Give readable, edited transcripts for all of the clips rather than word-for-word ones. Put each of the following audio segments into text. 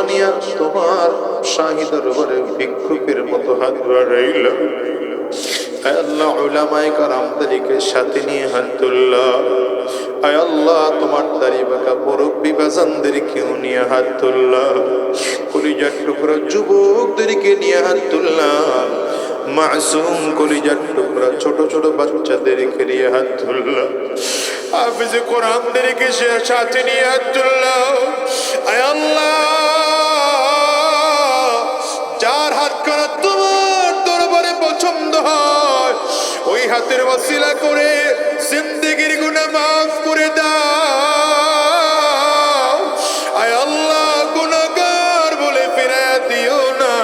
নিয়ে তোমার শাহী দরবারে ভিক্ষুকের মতো হাত বাড়াইলাম। আয় আল্লাহ, উলামায়ে কেরামদেরকে সাথে নিয়ে হাত তুললাম। আয় আল্লাহ, তোমার দাড়ি বাঁকা মুরব্বি বাজানদেরকেও নিয়ে হাত তুললাম। কলিজার টুকরা যুবকদেরকে নিয়ে হাত তুললাম। মাসুম কলিজার টুকরা ছোট ছোট বাচ্চাদেরকে নিয়ে হাত তুললাম। হাফেজে কোরআনদেরকে সাথে নিয়ে হাত তুললাম। আয় আল্লাহ, যার হাত করা তোমার দরবারে পছন্দ হয়, ওই হাতের ওসিলা করে জিন্দেগির গুনাহ মাফ করে দাও। আয় আল্লাহ, গুনাহগার বলে ফিরায় দিও না,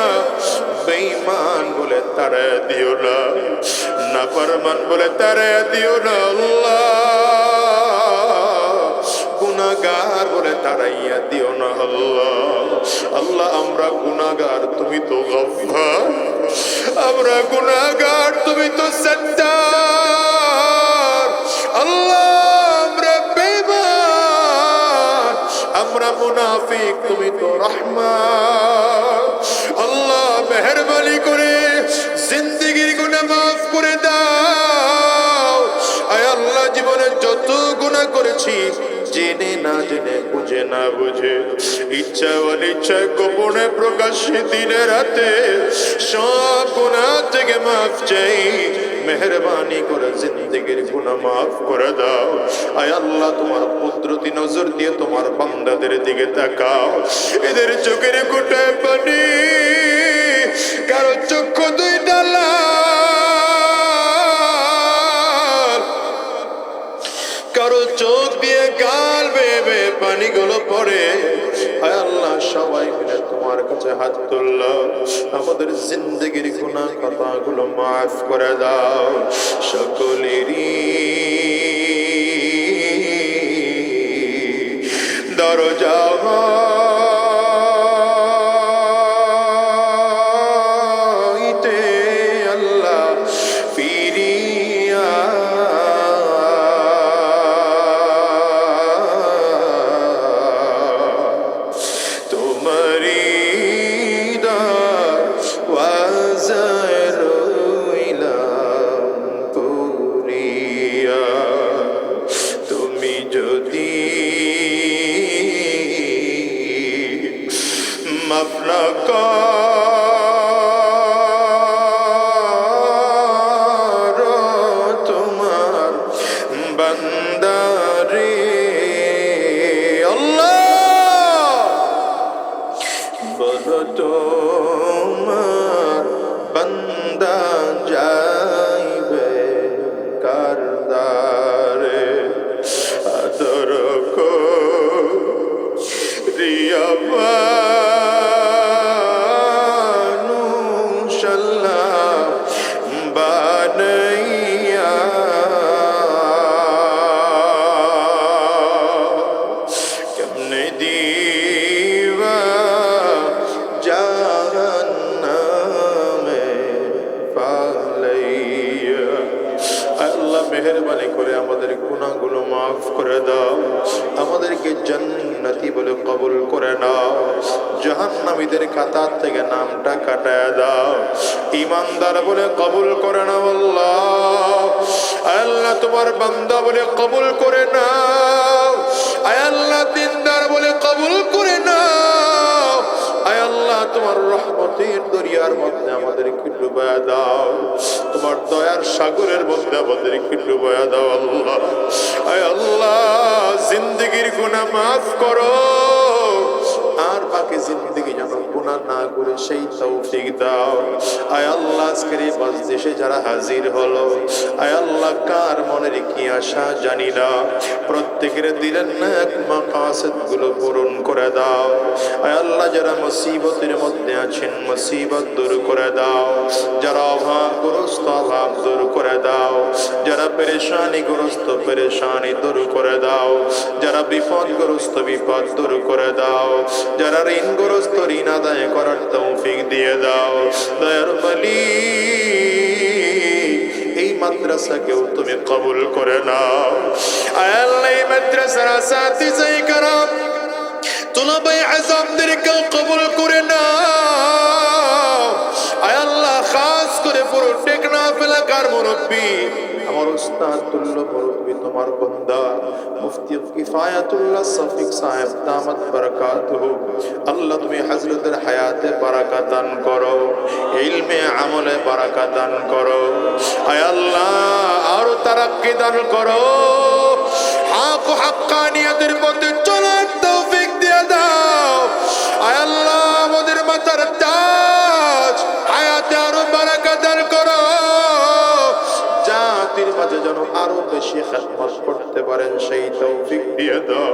বেঈমান বলে তাড়ায় দিও না, নাফরমান বলে তাড়ায় দিও না। আল্লাহ, গুনাহগার বলে তাড়াইয়া দিও না। আল্লাহ, আল্লাহ, আমরা গুনাহগার, তুমি তো গফফার। আমরা গুনাহগার, তুমি তো সত্তার। আল্লাহ, আমরা বেঈমান, আমরা মুনাফিক, তুমি তো রহমান। আল্লাহ, মেহেরবানি করে জিন্দেগির গুনাহ মাফ করে দাও। আয় আল্লাহ, জীবনে যত গুনাহ করেছি, জেনে না জেনে, বুঝে না বুঝে, ইচ্ছা অনিচ্ছায়, গোপনে প্রকাশ্যে, দিনে রাতে, সব গুনাহ থেকে মাফ চাই। মেহেরবানি করে জিন্দেগির গুনাহ মাফ করে দাও। আয় আল্লাহ, তোমার কুদরতি নজর দিয়ে তোমার বান্দাদের দিকে তাকাও। এদের চোখের কোটায় পানি, কারো চক্ষু দুইটা লাল, কারো চোখ দিয়ে গাল বেয়ে বেয়ে পানিগুলো পড়ে। আয় আল্লাহ, সবাই মিলে তোমার কাছে হাত তুললাম। আমাদের জিন্দেগির গুনাহ খাতাগুলো মাফ করে দাও। সকলেরই দরজা হইতে আল্লাহ ফিরিয়া তোমারি দরওয়াজায় রইলাম পুরিয়া। তুমি যদি মাফ না করো তোমার বান্দারে, আল্লাহ, বলো তোমার বান্দা যাইবে কার দ্বারে। আদর করিয়া মানুষ আল্লাহ বানাইয়া, কেমনে দিবা জাহান্নামে ফালাইয়া। আল্লাহ, মেহেরবানি করে আমাদের গুনাহগুলো মাফ করে দাও। আমাদেরকে জান্নাতি বলে কবুল করে নাও। জাহান্নামীদের কাতার থেকে নামটা কাটায় দাও। ঈমানদার বলে কবুল করে নাও। আল্লাহ, আল্লাহ, তোমার বান্দা বলে কবুল করে নাও। আয় আল্লাহ, দিনদার বলে কবুল করে নাও। আয় আল্লাহ, তোমার রহমতের দরিয়ার মধ্যে আমাদেরকে ডুবায়া দাও। তোমার দয়ার সাগরের মধ্যে আমাদেরকে ডুবায়া দাও। আল্লাহ, আয় আল্লাহ, জিন্দেগির গুনাহ মাফ করো, আর বাকি জিন্দেগি যেন গুনাহ না করে সেই তৌফিক দাও। আয় আল্লাহ, আজকের এই মজলিসে যারা হাজির হলো, আয় আল্লাহ, কার মনের কি আশা জানি না, প্রত্যেকের দিলের নেক মাকাসিদ গুলো পূরণ করে দাও। আয় আল্লাহ, যারা মুসিবতের মধ্যে আছেন, মুসিবত দূর করে দাও। যারা অভাবগ্রস্ত, অভাব দূর করে দাও। যারা পেরেশানিগ্রস্ত, পেরেশানি দূর করে দাও। যারা বিপদগ্রস্ত, বিপদ দূর করে দাও। যারা ঋণগ্রস্ত, ঋণ আদায় করার তৌফিক দিয়ে দাও। দয়ার মালিক, এই মাদ্রাসাকেও তুমি কবুল করে নাও। আয় আল্লাহ, এই মাদ্রাসার আসাতিজায়ে কেরাম তুলাবাই আযামদেরকেও কবুল করে নাও। আয় আল্লাহ, খাস করে পুরো টেকনাফ এলাকার মুরব্বী, আমার উস্তাদ তুল্য মুরব্বী, তোমার বান্দা মুফতি কিফায়াতুল্লাহ শফিক সাহেব দামাত বারাকাতুহু, আল্লাহ তুমি হযরতের হায়াতে বারাকাত দান করো, ইলমে আমলে বারাকাত দান করো। আয় আল্লাহ, আরো তারাক্কি দান করো, হক ও হাক্কানিয়াতের পথে চলার তৌফিক দিয়ে দাও। আয় আল্লাহ, আমাদের মাথার তাজ হায়াতে আরো বারাকাত দান করো, জাতির মাঝে যেন আরো বেশি খেদমত করতে পারেন সেই তৌফিক দিয়ে দাও।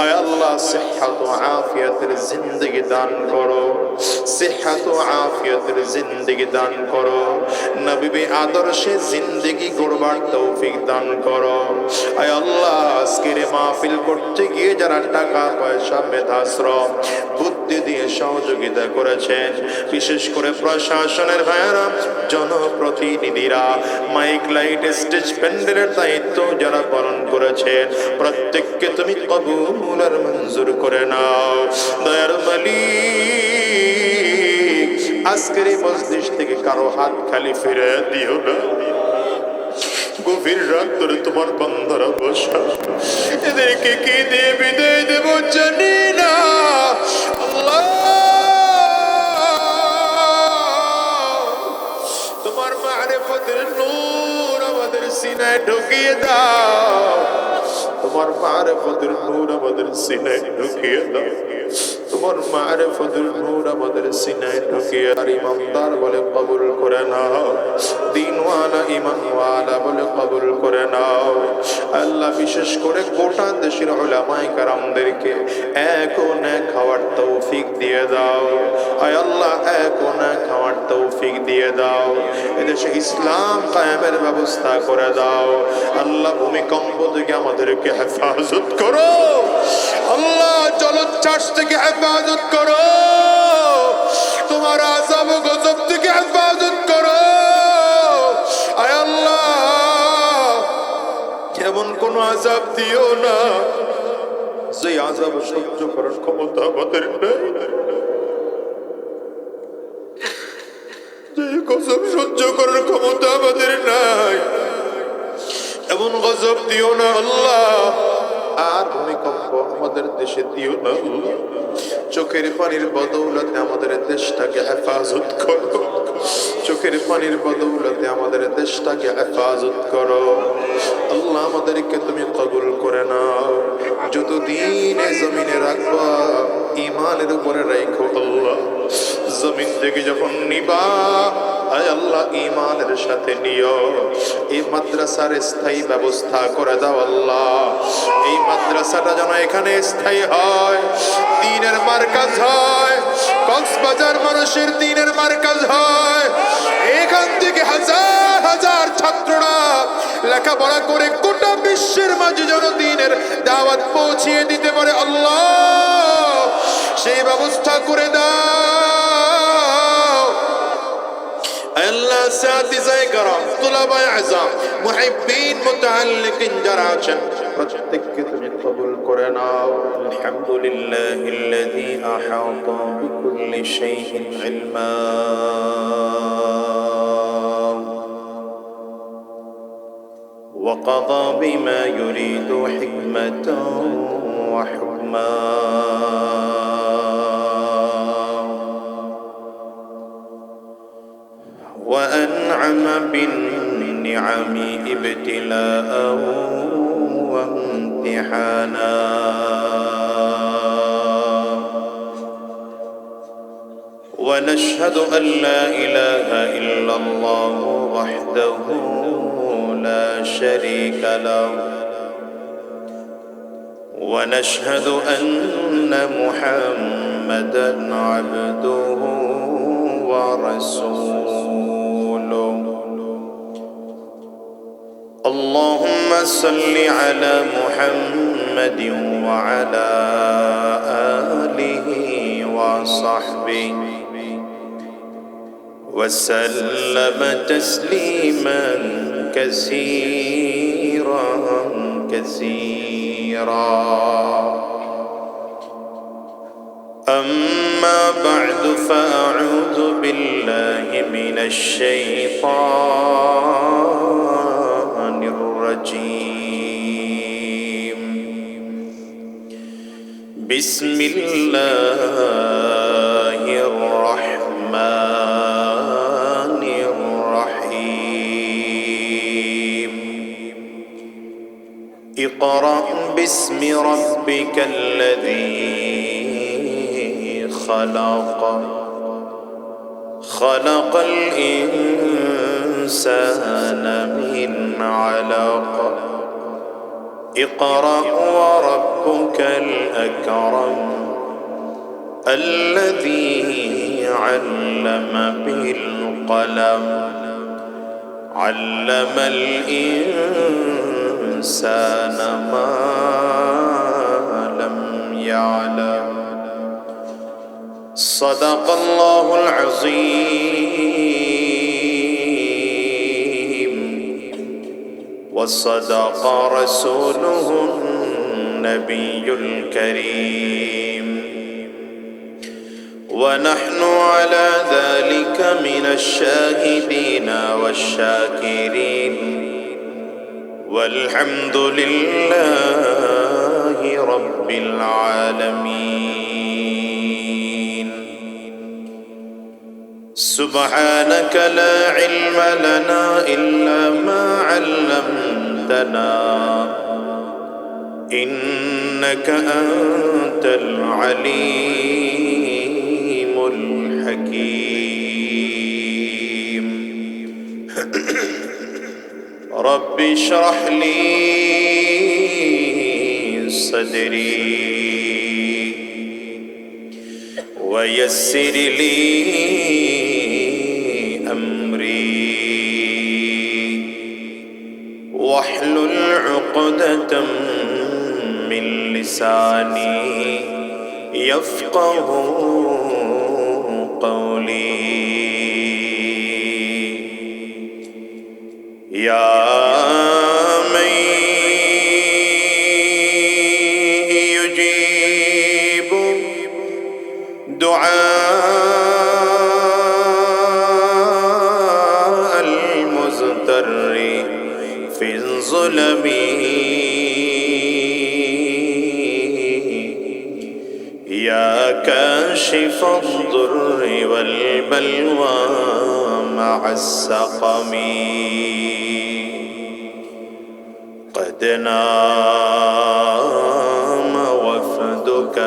আয় আল্লাহ, সিহহাত ও আফিয়াতের জিন্দেগি দান করো, সিহহাত ও আফিয়াতের জিন্দেগি দান করো, নবী আদর্শে জিন্দেগি গড়বার তৌফিক দান করো। আয় আল্লাহ, আজকের মাহফিল করতে গিয়ে যারা টাকা পয়সা মেধা শ্রম বুদ্ধি দিয়ে সহযোগিতা করেছেন, বিশেষ করে প্রশাসনের ভাইয়েরা, জনপ্রতিনিধিরা, মাইক লাইট স্টেজ প্যান্ডেলের দায়িত্ব যারা পালন করেছেন, প্রত্যেককে তুমি কবুল আর মঞ্জুর করে নাও। দয়ার মালিক, আজকের এই মজলিস থেকে কারো হাত খালি ফিরে দিও না। গভীর রাত ধরে তোমার বান্দারা বসা, এদেরকে কি দিয়ে বিদায় দেব জানি না। আল্লাহ, তোমার মারিফতের নূর আমাদের সিনায় ঢুকিয়ে দাও, তোমার মারিফতের নূর আমাদের সিনায় ঢুকিয়ে দাও, তোমার মারিফতের নূর আমাদের সিনায় ঢুকিয়ে। আর ইমানদার বলে কবুল করে নাও, দিনওয়ালা ইমানওয়ালা বলে কবুল করে নাও। আল্লাহ, বিশেষ করে গোটা দেশের উলামায়ে কেরামদেরকে এক ও নেক খাওয়ার তৌফিক দিয়ে দাও। আয় আল্লাহ, এক ও নেক খাওয়ার তৌফিক দিয়ে দাও। এদেশে ইসলাম কায়েমের ব্যবস্থা করে দাও। আল্লাহ, ভূমিকম্প থেকে আমাদেরকে হেফাজত করো। আল্লাহ, জলোচ্ছ্বাস থেকে হেফাজত করো, তোমার আযাব ও গজব থেকে হেফাজত করো। আয় আল্লাহ, এমন কোন আযাব দিও না যে আযাব সহ্য করার ক্ষমতা আমাদের নেই, যে গজব সহ্য করার ক্ষমতা আমাদের নাই। এমন গজব দিও না আল্লাহ। আর ভূমিকম্প আমাদের দেশে দিও না আল্লাহ। চোখের পানির বদৌলতে আমাদের দেশটাকে হেফাজত করো, চোখের পানির বদৌলতে আমাদের দেশটাকে হেফাজত করো। আল্লাহ, আমাদেরকে তুমি কবুল করে নাও। যতদিন এই জমিনে রাখবা ঈমানের উপরে রাখো আল্লাহ। জমিন থেকে যখন নিবা, আয় আল্লাহ, ঈমানের সাথে নিও। এই মাদ্রাসার স্থায়ী ব্যবস্থা করে দাও আল্লাহ। এই মাদ্রাসাটা যেন এখানে স্থায়ী হয়, দ্বীনের মারকাজ হয়, কক্সবাজার মানুষের দ্বীনের মারকাজ হয়। এখান থেকে হাজার হাজার ছাত্ররা লেখাপড়া করে গোটা বিশ্বের মাঝে যেন দ্বীনের দাওয়াত পৌঁছিয়ে দিতে পারে আল্লাহ, সেই ব্যবস্থা করে দাও। আল্লাহ, সাথীয়ে کرام, তুলাবায়ে আযম, মুহিব্বিন, মুতাআল্লিকিন যারা আছেন প্রত্যেককে তুমি কবুল করে নাও। আলহামদুলিল্লাহিল্লাযী আহাতা বিকুল্লি শাইইন ইলমা ওয়া কাযা বিমা ইউরিদু হিকমাতান ওয়া হুকমা। وأنعم بالنعم ابتلاء وامتحانا. ونشهد أن لا إله إلا الله وحده لا شريك له. ونشهد أن محمدا عبده ورسوله. اللهم صل على محمد وعلى آله وصحبه وسلم تسليما كثيرا كثيرا. أما بعد فأعوذ بالله من الشيطان الرجيم. بسم الله الرحمن الرحيم. اقرأ باسم ربك الذي خلق الإنسان من علق. اقرأ وربك الأكرم الذي علم بالقلم علم الإنسان ما لم يعلم. صدق الله العظيم وصدق رسوله النبي الكريم، ونحن على ذلك من الشاهدين والشاكرين، والحمد لله رب العالمين. سبحانك لا علم لنا إلا ما علمتنا إنك أنت العليم الحكيم. رب اشرح لي صدري ويسر لي أمري واحلل عقدة من لساني يفقه قولي. يا من يجيب دعاء المضطر في الظلم، يا كاشف الضر والبلوى مع السقم. قد نام وفدك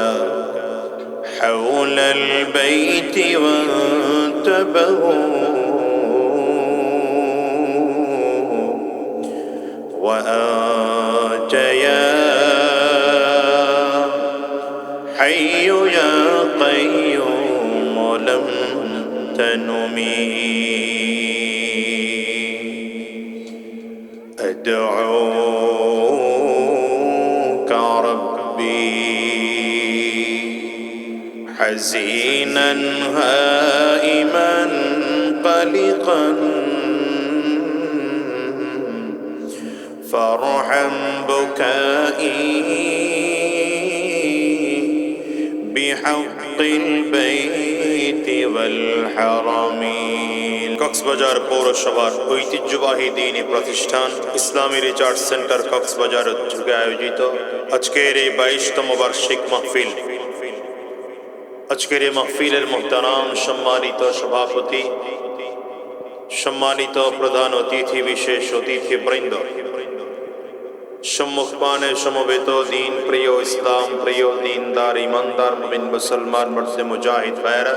حول البيت وانتبهوا، وأنت يا حي يا قيوم لم تنمي. أدعوك ربي حزينا هائما قلقا، فارحم بكائي بحق البيت والحرم। কক্সবাজার পৌরসভার ঐতিহ্যবাহী দ্বীনি প্রতিষ্ঠান ইসলামী রিসার্চ সেন্টার কক্সবাজার উদ্যোগে আয়োজিত আজকের এই 22তম বার্ষিক মাহফিল। আজকের এই মাহফিলের মুহতারাম সম্মানিত সভাপতি, সম্মানিত প্রধান অতিথি, বিশেষ অতিথিবৃন্দ, সম্মুখপানে সমবেত দিন প্রিয়, ইসলাম প্রিয়, দিনদার, ইমানদার মুমিন মুসলমান মর্দে মুজাহিদ ভাইরা,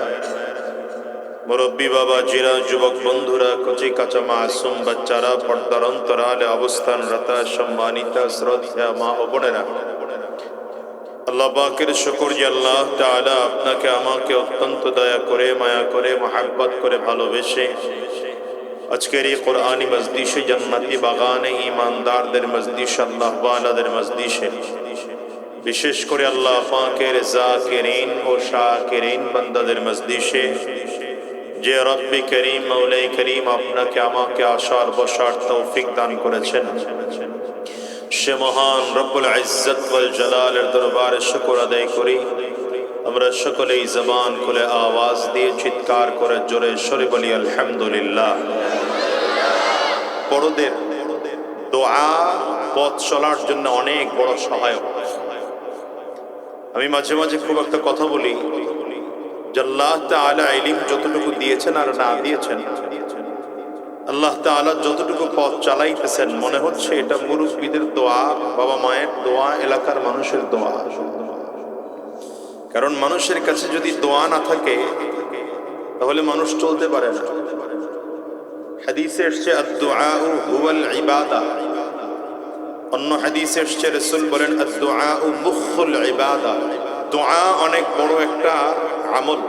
মুরব্বী বাবা জিরা, যুবক বন্ধুরা, কচি কাঁচা মাসুম বাচ্চারা, পর্দার অন্তরালে অবস্থানরত সম্মানিত শ্রদ্ধা মা ও বোনেরা, আল্লাহ পাকের শুকর যে আল্লাহ তাআলা আপনাকে আমাকে অত্যন্ত দয়া করে, মায়া করে, মহাব্বত করে, ভালোবেসে আজকের এই কোরআনী মজলিসে, জান্নাতি বাগানে, ঈমানদারদের মজলিসে, আল্লাহ ওয়ালাদের মজলিসে, বিশেষ করে আল্লাহ পাকের জাকিরিন ও শাকিরিন বান্দাদের মজলিসে যে রব্বি করিম, মৌলাই করিম আপনাকে আমাকে আসার বসার তৌফিক দান করেছেন, সে মহান রব্বুল ইজ্জত ওয়াল জালালের দরবারে শুকর আদায় করি। আমরা সকলেই জবান খুলে আওয়াজ দিয়ে চিৎকার করে জোরে সরে বলি আলহামদুলিল্লাহ। বড়দের দোয়া পথ চলার জন্য অনেক বড় সহায়ক। আমি মাঝে মাঝে খুব একটা কথা বলি যে আল্লাহ তাআলা ইলম যতটুকু দিয়েছেন আর না দিয়েছেন, আল্লাহ তাআলা যতটুকু পথ চালাইতেছেন মনে হচ্ছে এটা মুরব্বীদের দোয়া, বাবা মায়ের দোয়া, এলাকার মানুষের দোয়া। কারণ মানুষের কাছে যদি দোয়া না থাকে তাহলে মানুষ চলতে পারে না। হাদিসে এসেছে আদ-দুআউ হুয়াল ইবাদা, অন্য হাদিসে এসেছে রাসূল বলেন আদ-দুআউ মুখুল ইবাদা, দোয়া অনেক বড় একটা আমল।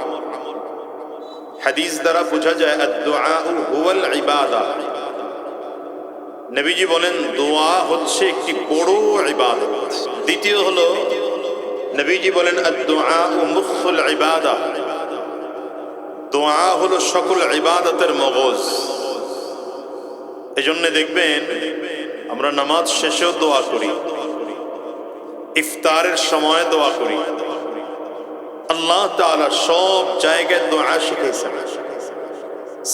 হাদিস দ্বারা বোঝা যায় আদ-দুআউ হুয়াল ইবাদা, নবীজি বলেন দোয়া হচ্ছে একটি বড় ইবাদত। দ্বিতীয় হলো নবীজি বলেন আদ-দুআউ মুখুল ইবাদা, দোয়া হলো সকল ইবাদতের মগজ। এজন্য দেখবেন আমরা নামাজ শেষেও দোয়া করি, ইফতারের সময় দোয়া করি। আল্লাহ তাআলা সব জায়গায় দোয়া শিখিয়েছেন।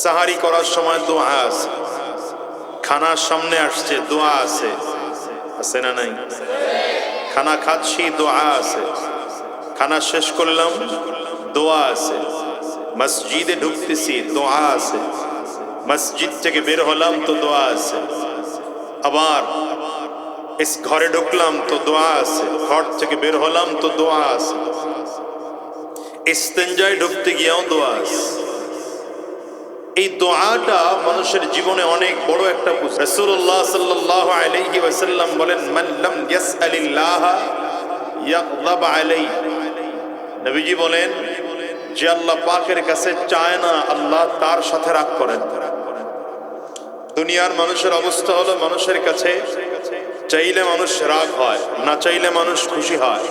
সাহারি করার সময় দোয়া আছে, খানার সামনে আসছে দোয়া আছে, আছে না নাই? খানা খাচ্ছি দোয়া আছে, খানা শেষ করলাম দোয়া আছে, মসজিদে ঢুকতেছি দোয়া আছে, মসজিদ থেকে বের হলাম তো দোয়া আছে, আবার ইস ঘরে ঢুকলাম তো দোয়া আছে, ঘর থেকে বের হলাম তো দোয়া আছে, ইস্তেঞ্জায় ঢুকতে গিয়েও দোয়া আছে। এই দোয়াটা মানুষের জীবনে অনেক বড় একটা পুঁজি। রাসূলুল্লাহ সাল্লাল্লাহু আলাইহি ওয়াসাল্লাম বলেন মান লাম ইয়াসআলিল্লাহ ইয়াগদাব আলাইহি, নবীজি বলেন যে আল্লাহ পাকের কাছে চায় না আল্লাহ তার সাথে রাগ করেন। দুনিয়ার মানুষের অবস্থা হলো মানুষের কাছে চাইলে মানুষ রাগ হয়, না চাইলে মানুষ খুশি হয়।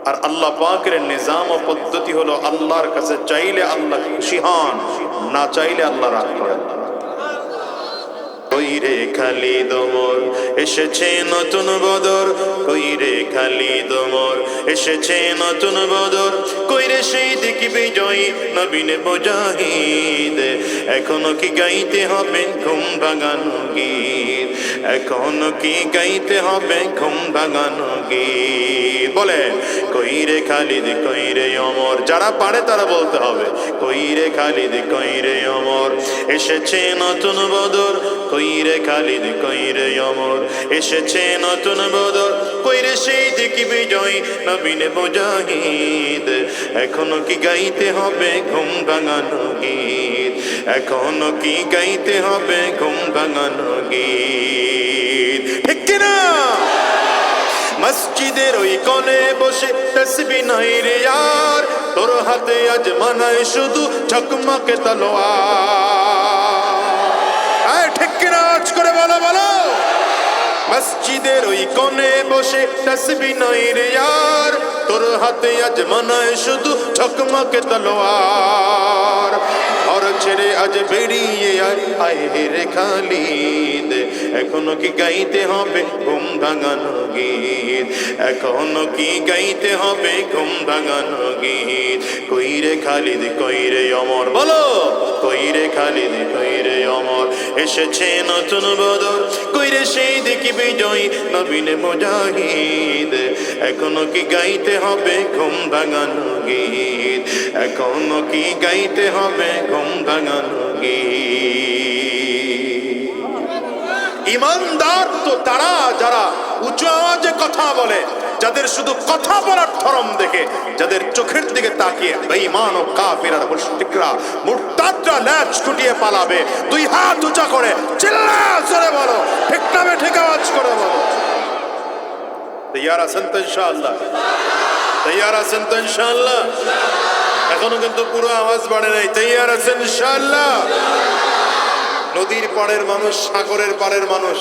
আর আল্লাহ পাকের নিজাম ও পদ্ধতি হলো আল্লাহর কাছে চাইলে আল্লাহ খুশি হন, না চাইলে আল্লাহ রাগ করেন। কইরে খালিদ ওমর এসেছে নতুন বদর, কইরে খালিদ ওমর এসেছে নতুন বদর, কইরে সেই দেখি বিজয়ী নবীন মুজাহিদ। এখনো কি গাইতে হবে ঘুম ভাঙানো গীত, এখনো কি গাইতে হবে ঘুম ভাঙানো গীত। বলে কইরে খালিদ কইরে ওমর, যারা পারে তারা বলতে হবে কইরে খালিদ কইরে ওমর এসেছে নতুন বদর, কইরে খালিদ কইরে ওমর এসেছে নতুন বদর, কইরে সেই দেখি বিজয় নবীন মুজাহিদ। এখনো কি গাইতে হবে ঘুম ভাঙানো গীত, এখনো কি গাইতে হবে ঘুম ভাঙানো গীত। ঠিক কিনা? মসজিদের ওই কোণে বসে তসবিহ নাই রে यार, তোর হাতে আজ মানায় শুধু ঝকমকে তলোয়ার। ঠিক কিনা? আজ করে বলো বলো। মসজিদের ওই কোণে বসে তসবিহ নাই রে यार, তোর হাতে আজ মানায় শুধু ঝকমকে তলোয়ার। ঘর ছেড়ে আজ বেরিয়ে আয় রে খালিদ, এখনো কি গাইতে হবে ঘুম ভাঙানো গীত, এখনো কি গাইতে হবে ঘুম ভাঙানো গীত। কইরে খালিদ কইরে ওমর, বলো কইরে খালিদ কইরে ওমর এসেছে নতুন বদর, কইরে সেই দেখি বিজয়ী নবীন মুজাহিদ। এখনো কি গাইতে হবে ঘুম ভাঙানো গীত, এখনো কি গাইতে হবে ঘুম ভাঙানো গীত। ইমানদার তো তারা যারা উঁচু আওয়াজে কথা বলে, যাদের শুধু কথা বলার ধরম দেখে, যাদের চোখের দিকে তাকিয়ে বেঈমান ও কাফির আর মুশরিকরা মুরতাদরা লেজ গুটিয়ে পালাবে। দুই হাত উঁচা করে চিল্লায় জোরে বলো, ঠিক না ঠিক আওয়াজ করে বলো। তৈয়ার আছেন তো ইনশাআল্লাহ? তৈয়ার আছেন তো ইনশাআল্লাহ? এখনো কিন্তু পুরো আওয়াজ বাড়ে নাই। তৈয়ার আছেন ইনশাআল্লাহ? নদীর পাড়ের মানুষ, সাগরের পাড়ের মানুষ,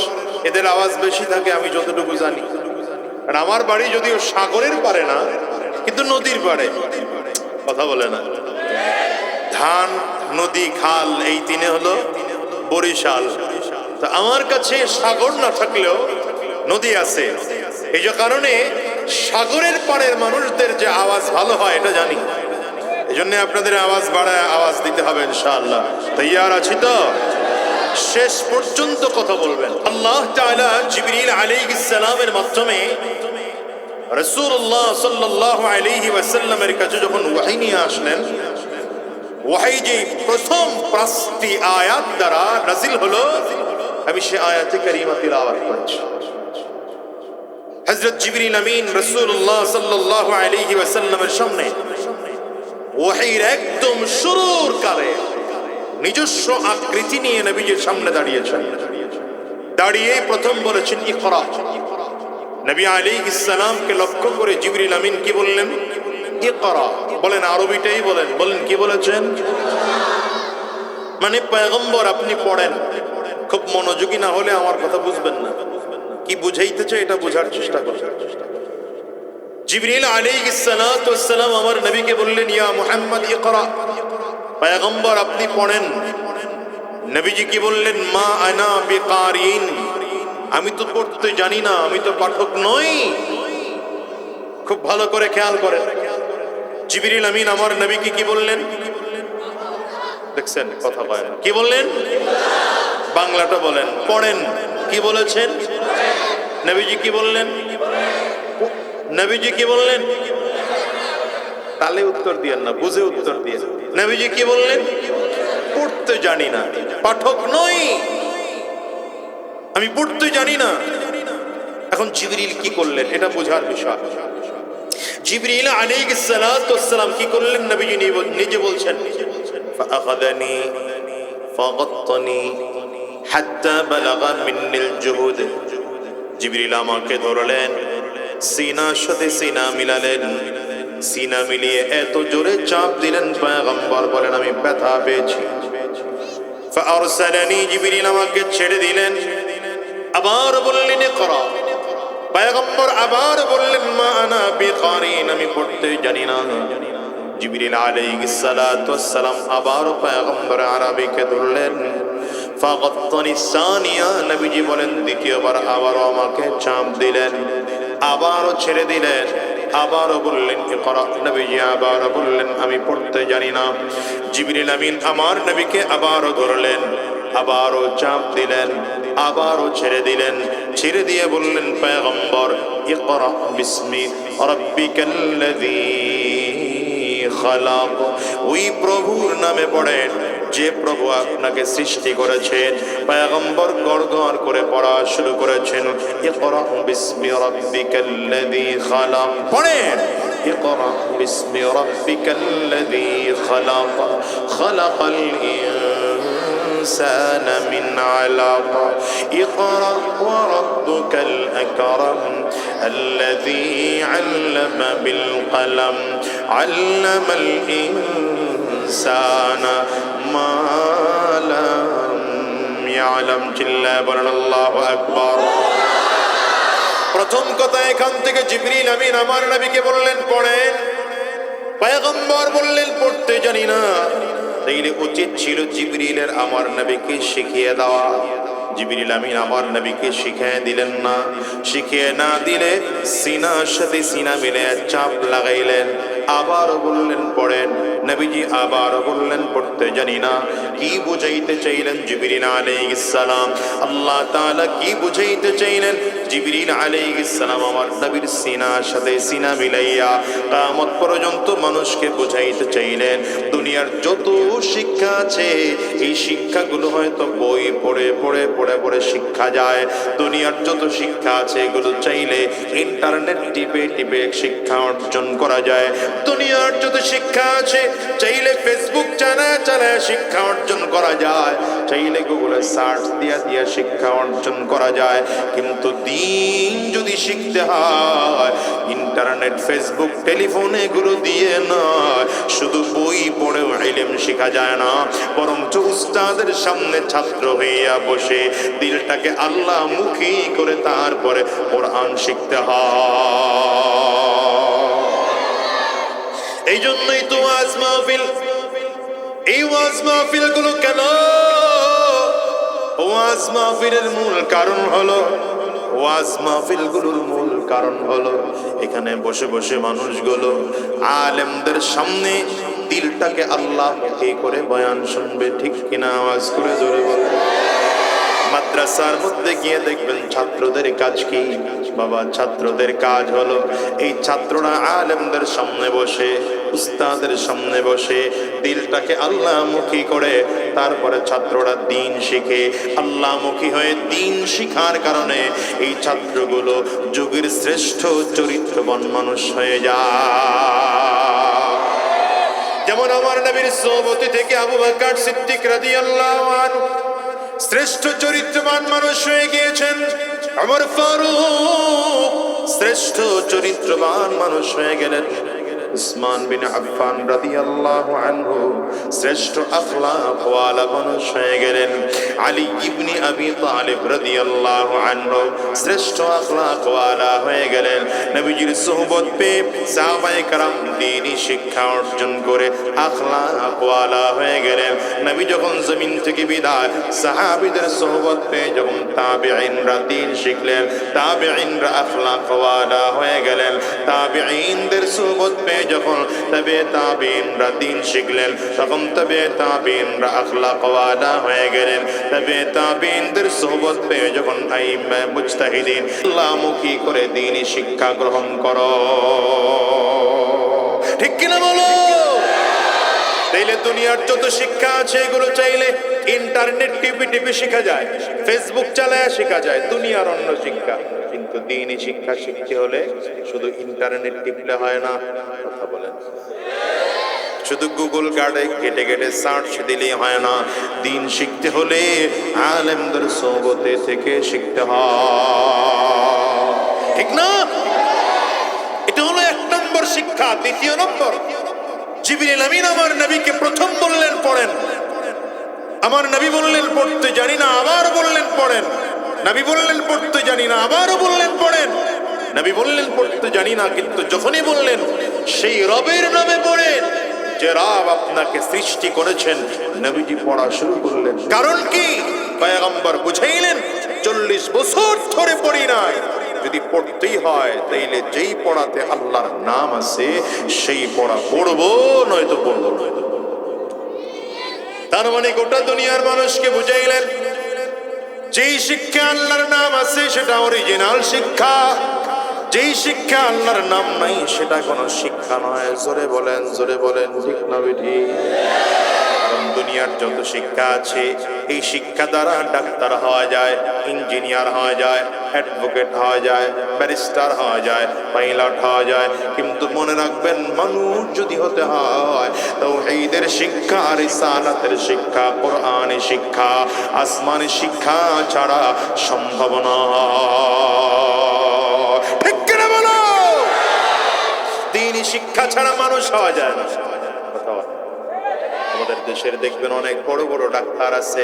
এদের আওয়াজ বেশি থাকে আমি যতটুকু জানি। আর আমার বাড়ি যদিও সাগরের পাড়ে না, কিন্তু নদীর পাড়ে। কথা বলে না? ধান, নদী, খাল এই তিনে হলো বরিশাল। তা আমার কাছে সাগর না থাকলেও নদী আছে। এই যে কারণে সাগরের পাড়ের মানুষদের যে আওয়াজ ভালো হয় এটা জানি। এই জন্য আপনাদের আওয়াজ বাড়ায় আওয়াজ দিতে হবে ইনশাআল্লাহ। তৈয়ার আছি তো? শেষ পর্যন্ত কথা বলবেন। আল্লাহ তাআলা জিবরিল আলাইহিস সালামের মাধ্যমে রাসূলুল্লাহ সাল্লাল্লাহু আলাইহি ওয়াসাল্লামের কাছে যখন ওহী নিয়ে আসলেন, ওহী যে প্রথম 5টি আয়াত দ্বারা নাযিল হলো, আমি সে আয়াতে কারিমা তিলাওয়াত করছি। হযরত জিবরিল আমিন রাসূলুল্লাহ সাল্লাল্লাহু আলাইহি ওয়াসাল্লামের সামনে ওহীর একদম শুরুর কালে নিজস্ব আকৃতি নিয়ে নবীজির সামনে দাঁড়িয়েছেন। দাঁড়িয়ে প্রথম বলেছেন ইকরা। নবী আলাইহিস সালামকে লক্ষ্য করে জিবরিল আমিন কি বললেন? ইকরা। বলেন, আরবিটাই বলেন, বলেন কি বলেছেন? মানে পয়গম্বর আপনি পড়েন। খুব মনোযোগী না হলে আমার কথা বুঝবেন না। কি বুঝাইতেছে এটা বোঝার চেষ্টা করুন। জিবরিল আলাইহিস সালাতু ওয়াস সালাম আমার নবীকে বললেন, ইয়া মুহাম্মদ ইকরা। পয়গম্বর আপনি পড়েন। নবীজি কি বললেন? মা আনা বিকারিন। আমি তো পড়তে জানি না, আমি তো পাঠক নই। খুব ভালো করে খেয়াল করেন। জিবরিল আমিন আমার নবীকে কি বললেন? দেখছেন কথা বলেন, কি বললেন? বাংলাটা বলেন, পড়েন। কি বলেছেন? নবীজি কি বললেন? নবীজি কি বললেন? তালে উত্তর দিয়েন না, বুঝে উত্তর দিয়ে। নবীজি কি বললেন? পড়তে জানি না, পাঠক নই, আমি পড়তে জানি না। এখন জিবরিল কি করলেন এটা বোঝার বিষয়। জিবরিল আলাইহিস সালাতু ওয়াস সালাম কি করলেন? নবীজি নিজে বলছেন, ফাআখাযানি ফাগাত্তানি হাত্তা বালাগা মিন্নিল জুহুদ। জিবরিল আমাকে ধরলেন, সিনার সাথে সিনা মিলালেন, সিনা মিলিয়ে এত জোরে চাপ দিলেন, পয়গম্বর বলেন আমি ব্যথা পেয়েছি। ফাআরসালানি, জিবরিল আমাকে ছেড়ে দিলেন। আবার বললেন ইকরা। পয়গম্বর আবার বললেন মা আনা বিকারিন, আমি পড়তে জানি না। জিবরিল আলাইহিস সালাতু ওয়াস সালাম আবার পয়গম্বর আরবিকে ধরলেন। ফাগাত্তানি সানিয়া, নবীজি বলেন দ্বিতীয়বার আবারও আমাকে চাপ দিলেন, আবারও ছেড়ে দিলেন, আবারও বললেন ইকরা। নবীজি আবারও বললেন আমি পড়তে জানি না। জিবরিল আমিন আমার নবীকে আবারও ধরলেন, আবারও চাপ দিলেন, আবারও ছেড়ে দিলেন। ছেড়ে দিয়ে বললেন পয়গম্বর ইকরা বিসমি রাব্বিকাল্লাযী খালাক। ওই প্রভুর নামে পড়েন যে প্রভু আপনাকে সৃষ্টি করেছেন। পয়গম্বর গড়গড় করে পড়া শুরু করেছেন, ইকরা বিসমি রাব্বিকাল্লাযী খালাক। পড়েন ইকরা বিসমি রাব্বিকাল্লাযী খালাক, খালাকাল الإنسان من علق اقرأ وربك الأكرم الذي علم بالقلم علم الإنسان ما لم يعلم جل الله أكبر। প্রথম কথা এখান থেকে জিবরিল আমিন আমার নবীকে বললেন পড়েন। পয়গম্বর বললেন পড়তে জানি না। তাইলে উচিত ছিল জিবরিলের আমার নবীকে শিখিয়ে দেওয়া। জিবরিল আমিন আমার নবীকে শিখিয়ে দিলেন না। শিখিয়ে না দিলে সিনার সাথে সিনা মিলে চাপ লাগাইলেন। আবারও বললেন পড়েন। নবীজি আবারও বললেন পড়তে জানি না। কি বুঝাইতে চাইলেন জিবরিল আলাইহিস সালাম? আল্লাহ তাআলা কি বুঝাইতে চাইলেন? জিবরিল আলাইহিস সালাম আমার নবীর সিনার সাথে সিনা মিলাইয়া কিয়ামত পর্যন্ত মানুষকে বুঝাইতে চাইলেন দুনিয়ার যত শিক্ষা আছে এই শিক্ষাগুলো হয়তো বই পড়ে পড়ে পড়ে পড়ে শিক্ষা যায়। দুনিয়ার যত শিক্ষা আছে এগুলো চাইলে ইন্টারনেট টিপে টিপে শিক্ষা অর্জন করা যায়। দুনিয়ার যত শিক্ষা আছে চাইলে ফেসবুক চালায় চালায় শিক্ষা অর্জন করা যায়, চাইলে গুগলে সার্চ দিয়া দিয়া শিক্ষা অর্জন করা যায়। কিন্তু দিন যদি শিখতে হয় ইন্টারনেট ফেসবুক টেলিফোন এগুলো দিয়ে নয়, শুধু বই পড়েও ইলম শেখা যায় না, বরং উস্তাদের সামনে ছাত্র হইয়া বসে দিলটাকে আল্লাহ মুখী করে তারপরে কোরআন শিখতে হয়। এই জন্যই তো ওয়াজ মাহফিল, এই ওয়াজ মাহফিল গুলো কেন? ওয়াজ মাহফিলের মূল কারণ হলো, ওয়াজ মাহফিল গুলোর মূল কারণ হলো এখানে বসে বসে মানুষগুলো আলেমদের সামনে দিলটাকে আল্লাহ মুখী করে বয়ান শুনবে। ঠিক কিনা? আওয়াজ করে জোরে বলে। মাদ্রাসার মধ্যে গিয়ে দেখবেন ছাত্রদের কাজ কি? বাবা, ছাত্রদের কাজ হলো এই ছাত্ররা আলেমদের সামনে বসে, উস্তাদের সামনে বসে দিলটাকে আল্লাহমুখী করে তারপরে ছাত্ররা দ্বীন শিখে। আল্লাহমুখী হয়ে দ্বীন শিখার কারণে এই ছাত্রগুলো যুগের শ্রেষ্ঠ চরিত্রবান মানুষ হয়ে যায়। যেমন আমার নবীর সোহবতি থেকে আবু বকর সিদ্দিক রাদিয়াল্লাহু আনহু শ্রেষ্ঠ চরিত্রবান মানুষ হয়ে গিয়েছেন। ওমর ফারুক শ্রেষ্ঠ চরিত্রবান মানুষ হয়ে গেলেন। উসমান বিন আফফান রাদিয়াল্লাহু আনহু শ্রেষ্ঠ আখলাক ওয়ালা মানুষ হয়ে গেলেন। আলী ইবনে আবি তালিব রাদিয়াল্লাহু আনহু শ্রেষ্ঠ আখলাক ওয়ালা হয়ে গেলেন। নবীজির সোহবত পেয়ে সাহাবায়ে কেরাম দ্বীনি শিক্ষা অর্জন করে আখলাক ওয়ালা হয়ে গেলেন। নবী যখন জমিন থেকে বিদায়, সাহাবীদের সোহবত পেয়ে যখন তাবেঈনরা দ্বীন শিখলেন, তাবেঈনরা আখলাক ওয়ালা হয়ে গেলেন। তাবেঈনদের সোহবত পেয়ে যখন তবে তাবেঈনরা দ্বীন শিখলেন, তখন তবে তাবেঈনরা আখলাক ওয়ালা হয়ে গেলেন। তবে তাবেঈনদের সোহবত পেয়ে যখন আইম্মা মুজতাহিদিন আল্লাহমুখী করে দ্বীনি শিক্ষা গ্রহণ করো। ঠিক কিনা বলো? তাইলে দুনিয়ার যত শিক্ষা আছে এগুলো চাইলে ইন্টারনেট টিপে টিপে শেখা যায়, ফেসবুক চালায় শেখা যায়, দুনিয়ার অন্য শিক্ষা। কিন্তু দ্বীনি শিক্ষা শিখতে হলে শুধু ইন্টারনেট টিপলে হয় না। কথা বলেন। শুধু গুগল গার্ডে কেটে কেটে সার্চ দিলেই হয় না। দ্বীন শিখতে হলে আলেমদের সোহবতে থেকে শিখতে হয়। ঠিক না? এটা হলো 1 নম্বর শিক্ষা। 2 নম্বর, জিবরিল আমিন আমার নবীকে প্রথম বললেন পড়েন। আমার নবী বললেন পড়তে জানি না, আবার বললেন পড়েন। নবী বললেন পড়তে জানি না, আবারও বললেন পড়েন। নবী বললেন পড়তে জানি না, কিন্তু যখনই বললেন সেই রবের নামে পড়েন যে রব আপনাকে সৃষ্টি করেছেন, নবীজি পড়া শুরু করলেন। কারণ কি? পয়গম্বর বুঝাইলেন 40 বছর ধরে পড়ি নাই, যদি পড়তেই হয় তাইলে যেই পড়াতে আল্লাহর নাম আছে সেই পড়া পড়বো, নয়তো পড়বো না। তার মানে গোটা দুনিয়ার মানুষকে বুঝাইলেন যেই শিক্ষা আল্লাহর নাম আছে সেটা অরিজিনাল শিক্ষা, যেই শিক্ষা আল্লাহর নাম নাই সেটা কোনো শিক্ষা নয়। জোরে বলেন, জোরে বলেন, ঠিক না বেঠি? কারণ দুনিয়ার যত শিক্ষা আছে এই শিক্ষা দ্বারা ডাক্তার হওয়া যায়, ইঞ্জিনিয়ার হওয়া যায়, অ্যাডভোকেট হওয়া যায়, ব্যারিস্টার হওয়া যায়, পাইলট হওয়া যায়। কিন্তু মনে রাখবেন, মানুষ যদি হতে হয় তাওহীদের শিক্ষা, রিসালাতের শিক্ষা, কোরআনের শিক্ষা, আসমানি শিক্ষা ছাড়া সম্ভব নয়। ঠিক কিনা বলো? দ্বীনি শিক্ষা ছাড়া মানুষ হওয়া যায় না। আমাদের দেশের দেখবেন অনেক বড় বড় ডাক্তার আছে,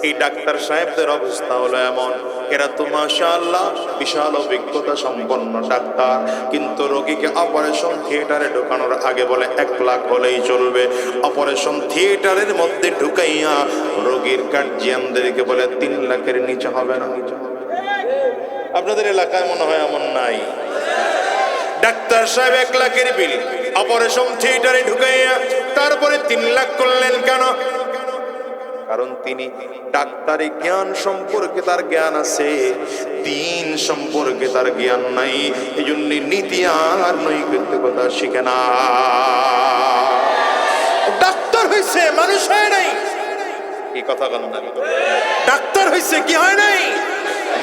এই ডাক্তার সাহেবদের অবস্থা হলো এমন, এরা তো মাশাআল্লাহ বিশাল অভিজ্ঞতা সম্পন্ন ডাক্তার, কিন্তু রোগীকে অপারেশন থিয়েটারে ঢোকানোর আগে বলে 1 লাখ হলেই চলবে। অপারেশন থিয়েটারের মধ্যে ঢুকাইয়া রোগীর গার্জিয়ানদেরকে বলে 3 লাখের নিচে হবে না। আপনাদের এলাকায় মনে হয় এমন নাই? ডাক্তার সাহেব 1 লাখের বিল অপারেশন থিয়েটারে ঢুকাইয়া তারপরে 3 লাখ করলেন কেন? কারণ তিনি ডাক্তারি জ্ঞান সম্পর্কে তার জ্ঞান আছে, দ্বীন সম্পর্কে তার জ্ঞান নাই। এই জন্য নীতি আর নৈতিকতা শিখে না। ডাক্তার হয়েছে, মানুষ হয় নাই। কি কথা বলেন না? ডাক্তার হয়েছে, কি হয় নাই?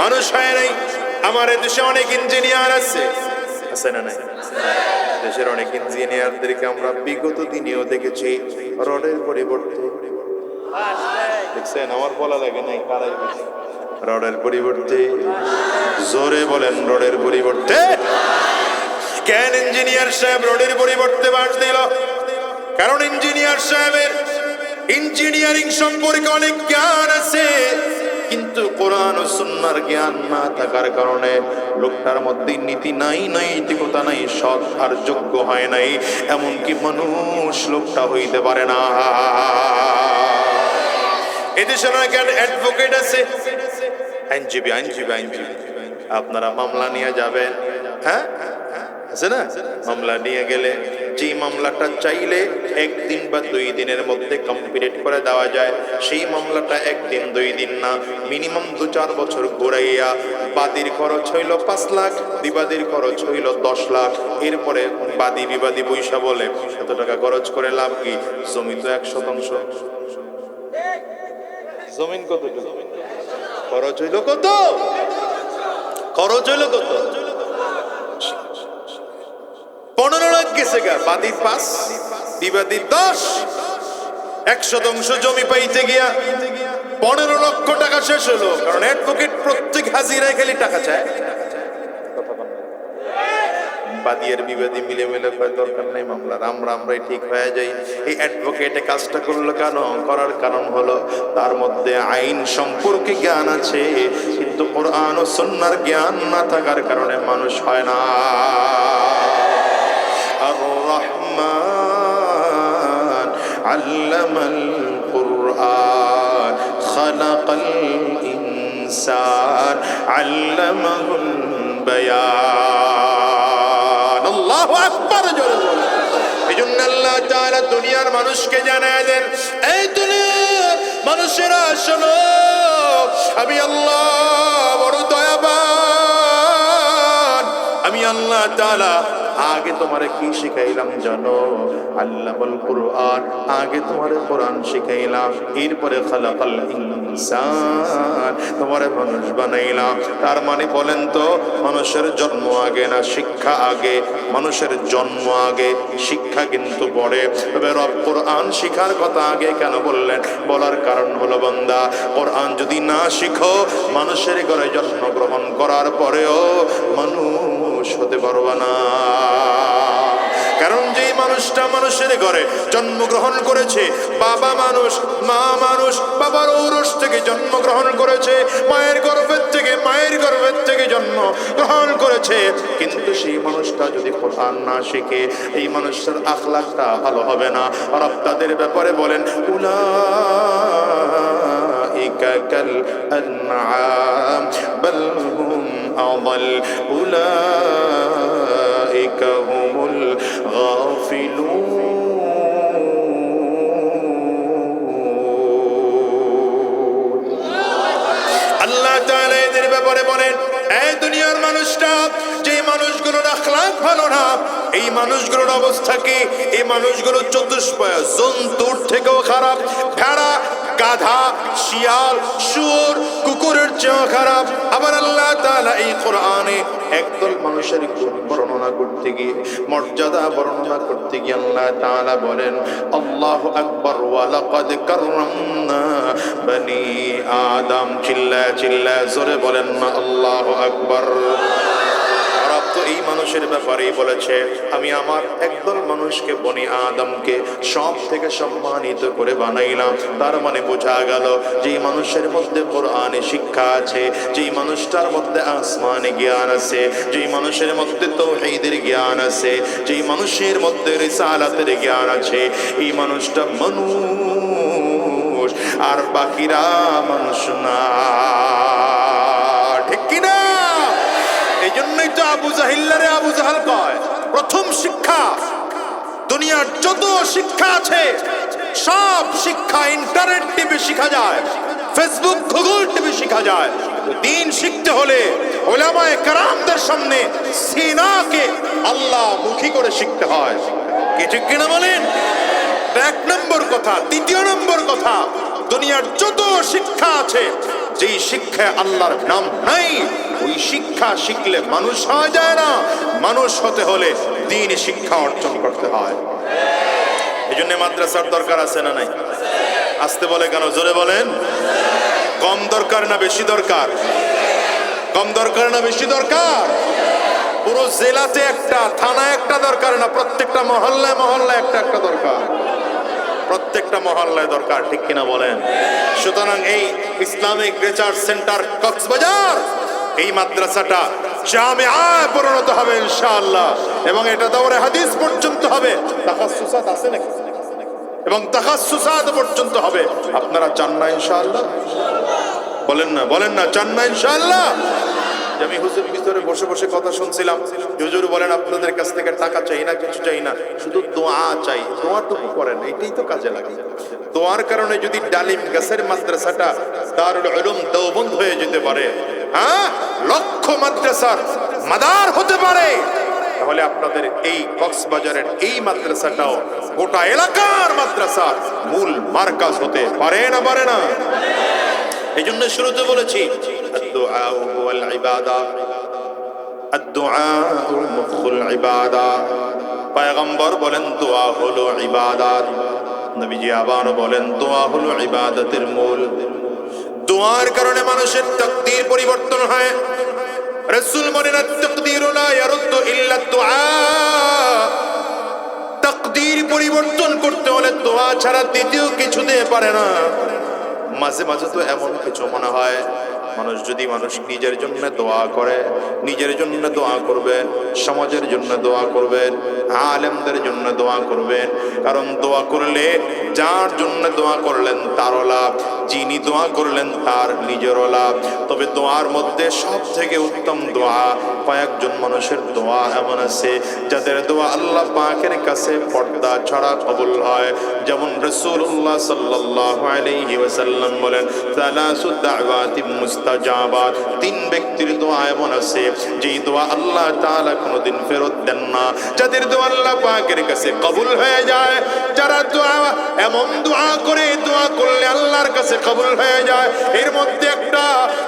মানুষ হয় নাই। আমার দেশে অনেক ইঞ্জিনিয়ার আছে, আছে না নাই? দেশের অনেক ইঞ্জিনিয়ারদেরকে আমরা বিগত দিনেও দেখেছি রডের পরিবর্তে, দেখছেন? আমার বলা লাগে নাই, কারাই বেশি। রডের পরিবর্তে, জোরে বলেন, রডের পরিবর্তে। কেন ইঞ্জিনিয়ার সাহেব রডের পরিবর্তে বাস দিল? কারণ ইঞ্জিনিয়ার সাহেবের ইঞ্জিনিয়ারিং সম্পর্কে অনেক জ্ঞান আছে, কিন্তু কোরআন ও সুন্নাহর জ্ঞান না থাকার কারণে লোকটার মধ্যে নীতি নাই, নৈতিকতা নাই, সৎ আর যোগ্য হয় নাই। এমনকি মানুষ লোকটা হইতে পারে না। এদেশে অনেক অ্যাডভোকেট আছে, আইনজীবী। আপনারা মামলা নিয়ে যাবেন, হ্যাঁ আছে না? মামলা নিয়ে গেলে যেই মামলাটা চাইলে একদিন বা 2 দিনের মধ্যে কমপ্লিট করে দেওয়া যায়, সেই মামলাটা একদিন 2 দিন না, মিনিমাম 2-4 বছর ঘুরাইয়া বাদীর খরচ হইল 5 লাখ, বিবাদীর খরচ হইল 10 লাখ। এরপরে বাদী বিবাদী পয়সা বলে এত টাকা খরচ করে লাভ কি? জমি তো 100%। জমিন কতটুকু খরচ হইল? কত খরচ হইল? কত? 15 লাখ গেছে গা, বাদীর 5, বিবাদীর 10। 100% জমি পাইতে গিয়া 15 লক্ষ টাকা শেষ হলো। কারণ অ্যাডভোকেট প্রত্যেক হাজিরায় খালি টাকা চায়। বাদী আর বিবাদী মিলে মিলে কয় দরকার নেই মামলার, আমরাই ঠিক হয়ে যাই। এই অ্যাডভোকেটে কাজটা করলো কেন? করার কারণ হলো তার মধ্যে আইন সম্পর্কে জ্ঞান আছে, কিন্তু কোরআন ও সুন্নাহর জ্ঞান না থাকার কারণে মানুষ হয় না। আর রহমান আল্লামাল কুরআন খালাকাল ইনসান আল্লামাহুল বায়ান। আল্লাহু আকবার জোরে বলেন। এজন্য আল্লাহ তাআলা দুনিয়ার মানুষকে জানায় দেন, এই দুনিয়ার মানুষেরা শোনো, আমি আল্লাহ বড় দয়াবান। আমি আল্লাহ তাআলা আগে তোমারে কি শিখাইলাম জানো? আল্লামাল কুরআন, আগে তোমারে কোরআন শিখাইলাম, এরপরে খালাকাল ইনসান, তোমারে মানুষ বানাইলাম। তার মানে বলেন তো, মানুষের জন্ম আগে না শিক্ষা আগে? মানুষের জন্ম আগে, শিক্ষা কিন্তু পরে। তবে রব কোরআন শিখার কথা আগে কেন বললেন? বলার কারণ হলো বান্দা, কোরআন যদি না শিখো, মানুষের ঘরে জন্মগ্রহণ করার পরেও মানুষ হতে পারবে না। কারণ যেই মানুষটা মানুষের ঘরে জন্মগ্রহণ করেছে, বাবা মানুষ, মা মানুষ, বাবার ঔরস থেকে জন্মগ্রহণ করেছে, মায়ের গর্ভের থেকে জন্ম গ্রহণ করেছে, কিন্তু সেই মানুষটা যদি কোরআন না শিখে, এই মানুষটার আখলাকটা ভালো হবে না। আর তাদের ব্যাপারে বলেন, উলাইকা কাল আনআম বাল হুম আযাল উলাইকা হুমুল গাফিলুন। আল্লাহ তাআলা এদের ব্যাপারে বলেন, এই দুনিয়ার মানুষটা, যে মানুষগুলোর আখলাক ভালো না, এই মানুষগুলোর অবস্থা কি? এই মানুষগুলো চতুষ্পয় জন্তুর থেকেও খারাপ। ভেড়া, গাধা, শিয়াল, শুয়োর, কুকুরের চেয়েও খারাপ। আবার আল্লাহ তাআলা এই কোরআনে একদল মানুষের গুণ বর্ণনা করতে গিয়ে, মর্যাদা বর্ণনা করতে গিয়ে আল্লাহ তাআলা বলেন, আল্লাহু আকবার, ওয়া লাকাদ কাররামনা বনি আদম। চিল্লায় চিল্লায় জোরে বলেন না আল্লাহু আকবার। তো এই মানুষের ব্যাপারেই বলেছে, আমি আমার একদল মানুষকে, বনি আদমকে সব থেকে সম্মানিত করে বানাইলাম। তার মানে বোঝা গেল, যেই মানুষের মধ্যে কোরআনে শিক্ষা আছে, যেই মানুষটার মধ্যে আসমানি জ্ঞান আছে, যেই মানুষের মধ্যে তাওহীদের জ্ঞান আছে, যেই মানুষের মধ্যে রিসালাতের জ্ঞান আছে, এই মানুষটা মানুষ, আর বাকিরা মানুষ না। ঠিক কিনা? এই জন্যই তো আবু জাহিল্লারে আবু জাহাল কয়। প্রথম শিক্ষা, দুনিয়ার যত শিক্ষা আছে সব শিক্ষা ইন্টারনেট টিভি শিখা যায়, ফেসবুক, গুগল টিভি শিখা যায়। দিন শিখতে হলে উলামায়ে কেরামদের সামনে সিনাকে আল্লাহ মুখী করে শিখতে হয়। কি ঠিক কিনা বলেন? এক নম্বর কথা। দ্বিতীয় নম্বর কথা, দুনিয়ার যত শিক্ষা আছে, যেই শিক্ষায় আল্লাহর নাম নাই, ওই শিক্ষা শিখলে মানুষ হওয়া যায় না। মানুষ হতে হলে দ্বীন শিক্ষা অর্জন করতে হয়। এই জন্য মাদ্রাসার দরকার আছে না নাই? আসতে বলে কেন? জোরে বলেন। কম দরকার না বেশি দরকার? কম দরকার না বেশি দরকার? পুরো জেলাতে একটা, থানায় একটা দরকার না, প্রত্যেকটা মহল্লায় মহল্লায় একটা একটা দরকার। প্রত্যেকটা মহল্লায় দরকার। ঠিক কিনা বলেন? সুতরাং এই ইসলামিক রিসার্চ সেন্টার কক্সবাজার, এই মাদ্রাসাটা জামিআয় পরিণত হবে ইনশাআল্লাহ, এবং এটা দাওরে হাদিস পর্যন্ত হবে। তাখাসসুসাত আছে নাকি? এবং তাখাসসুসাত পর্যন্ত হবে। আপনারা চান না ইনশাআল্লাহ? বলেন না, বলেন না, চান না ইনশাআল্লাহ? যে আমি হুজুর ভিতরে বসে বসে কথা শুনছিলাম, হুজুর বলেন আপনাদের কাছ থেকে টাকা চাই না, কিছু চাই না, শুধু দোয়া চাই। দোয়াটুকু করেন, এটাই তো কাজে লাগে। দোয়ার কারণে যদি ডালিম গাছের মাদ্রাসাটা দারুল উলুম দেওবন্দ হয়ে যেতে পারে, হ্যাঁ, লক্ষ মাদ্রাসার মাদার হতে পারে, তাহলে আপনাদের এই কক্সবাজারের এই মাদ্রাসাটাও গোটা এলাকার মাদ্রাসার মূল মার্কাজ হতে পারে না, পারে না? এই জন্য শুরুতে বলেছি আদ-দুআ হুয়াল ইবাদা, আদ-দুআ মুখুল ইবাদা। পয়গম্বর বলেন দোয়া হলো ইবাদত, নবীজি আবার বলেন দোয়া হলো ইবাদতের মূল। দোয়ার কারণে মানুষের তাকদীর পরিবর্তন হয়। রাসূল বলেন আত-তাকদীরু লা ইয়ারুদ্দু ইল্লা দুআ। তাকদীর পরিবর্তন করতে হলে দোয়া ছাড়া দ্বিতীয় কিছু দিয়ে পারে না। মাঝে মাঝে তো এমন কিছু মনে হয়, মানুষ যদি নিজের জন্য দোয়া করে, নিজের জন্য দোয়া করবেন, সমাজের জন্য দোয়া করবেন, আলেমদের জন্য দোয়া করবেন। কারণ দোয়া করলে যার জন্য দোয়া করলেন তারও লাভ, যিনি দোয়া করলেন তার নিজেরও লাভ। তবে দোয়ার মধ্যে সব থেকে উত্তম দোয়া, কয়েকজন মানুষের দোয়া এমন আছে যাদের দোয়া আল্লাহ পাকের কাছে পর্দা ছাড়া কবুল হয়। যেমন রাসূলুল্লাহ সাল্লাল্লাহু আলাইহি ওয়াসাল্লাম বলেন সালাসু দাওয়াতিন মুস্তাজাবাত, তিন ব্যক্তির দোয়া এমন আছে যেই দোয়া আল্লাহ তাআলা কোনোদিন ফেরত দেন না, যাদের দোয়া আল্লাহ পাকের কাছে কবুল হয়ে যায়। যারা দোয়া এমন দোয়া করে, দোয়া করলে আল্লাহর কাছে কবুল হয়ে যায়। এর মধ্যে একটা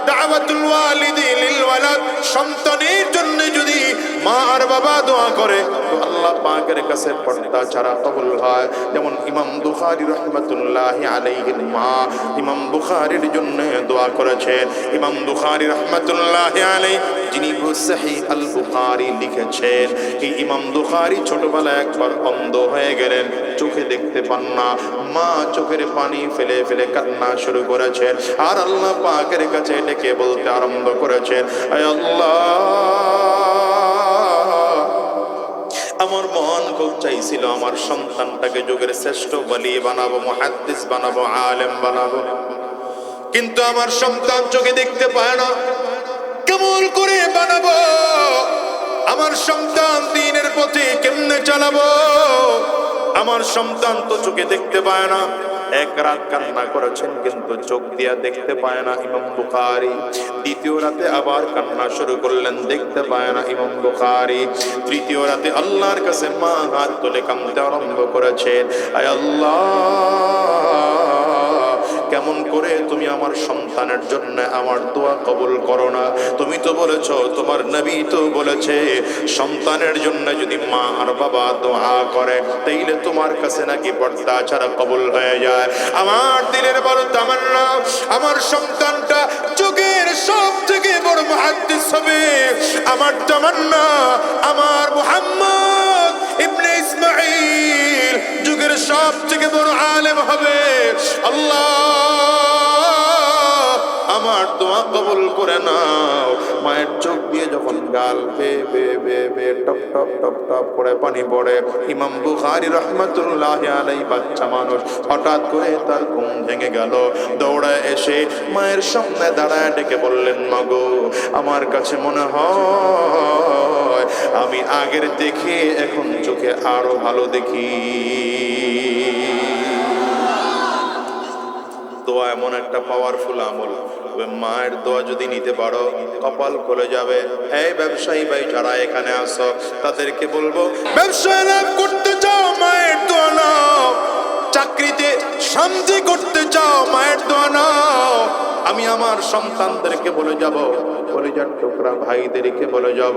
দাওয়াতুল ওয়ালিদি লিল ওয়ালাদ, সন্তানের জন্য যদি মা আর বাবা দোয়া করে তো আল্লাহ পাকের কাছে পর্দা ছাড়া কবুল হয়। যেমন ইমাম বুখারী রাহমাতুল্লাহি আলাইহির মা ইমাম বুখারীর জন্য দোয়া করেছেন। ইমাম বুখারী রাহমাতুল্লাহি আলাইহি যিনি সহিহ আল বুখারী লিখেছেন, এই ইমাম বুখারী ছোটবেলায় একবার অন্ধ হয়ে গেলেন, চোখে দেখতে পান না। মা চোখের পানি ফেলে ফেলে কান্না শুরু করেছেন আর আল্লাহ পাকের কাছে ডেকে বলতে আরম্ভ করেছেন, আয় আল্লাহ, আমার মন খুব চাইছিল আমার সন্তানটাকে যুগের শ্রেষ্ঠ ওয়ালি বানাবো, মুহাদ্দিস বানাবো, আলেম বানাবো, কিন্তু আমার সন্তান চোখে দেখতে পায় না, কেমন করে বানাবো? আমার সন্তান দ্বীনের পথে কেমনে চালাবো? আমার সন্তান তো চোখে দেখতে পায় না। এক রাত কান্না করেছেন কিন্তু চোখ দিয়া দেখতে পায় না ইমাম বুখারী। দ্বিতীয় রাতে আবার কান্না শুরু করলেন, দেখতে পায় না ইমাম বুখারী। তৃতীয় রাতে আল্লাহর কাছে মা হাত তুলে কাঁদতে আরম্ভ করেছেন, আয় আল্লাহ, কেমন করে তুমি আমার সন্তানের জন্য আমার দোয়া কবুল করো না? তুমি তো বলেছো, তোমার নবী তো বলেছে, সন্তানের জন্য যদি মা আর বাবা দোয়া করে তাইলে তোমার কাছে নাকি পর্দা ছাড়া কবুল হয়ে যায়। আমার দিলের বড় তামান্না, আমার সন্তানটা যুগের সব থেকে বড় মুহাদ্দিস হবে। আমার তামান্না আমার মুহাম্মদ ইবনে ইসমাঈল যুগের সব থেকে বড় আলেম হবে। আল্লাহ আমার দোয়া কবুল করে নাও। মায়ের চোখ দিয়ে যখন গাল বেয়ে বেয়ে বেয়ে বেয়ে টপ টপ টপ টপ করে পানি পড়ে, ইমাম বুখারী রাহমাতুল্লাহি আলাইহি বাচ্চা মানুষ, হঠাৎ করে তার ঘুম ভেঙে গেল। দৌড়ায় এসে মায়ের সামনে দাঁড়ায় ডেকে বললেন, মাগো, আমার কাছে মনে হয় আমি আগের দেখে এখন চোখে আরো ভালো দেখি। দোয়া এমন একটা পাওয়ারফুল আমল, মায়ের দোয়া যদি নিতে পারো কপাল খুলে যাবে। এই ব্যবসায়ী ভাই যারা এখানে আসো তাদেরকে বলবো, ব্যবসায় লাভ করতে চাও মায়ের দোয়া নাও, চাকরিতে শান্তি করতে চাও মায়ের দোয়া নাও। আমি আমার সন্তানদেরকে বলে যাব, কলিজার টুকরা ভাইদেরকে বলে যাব,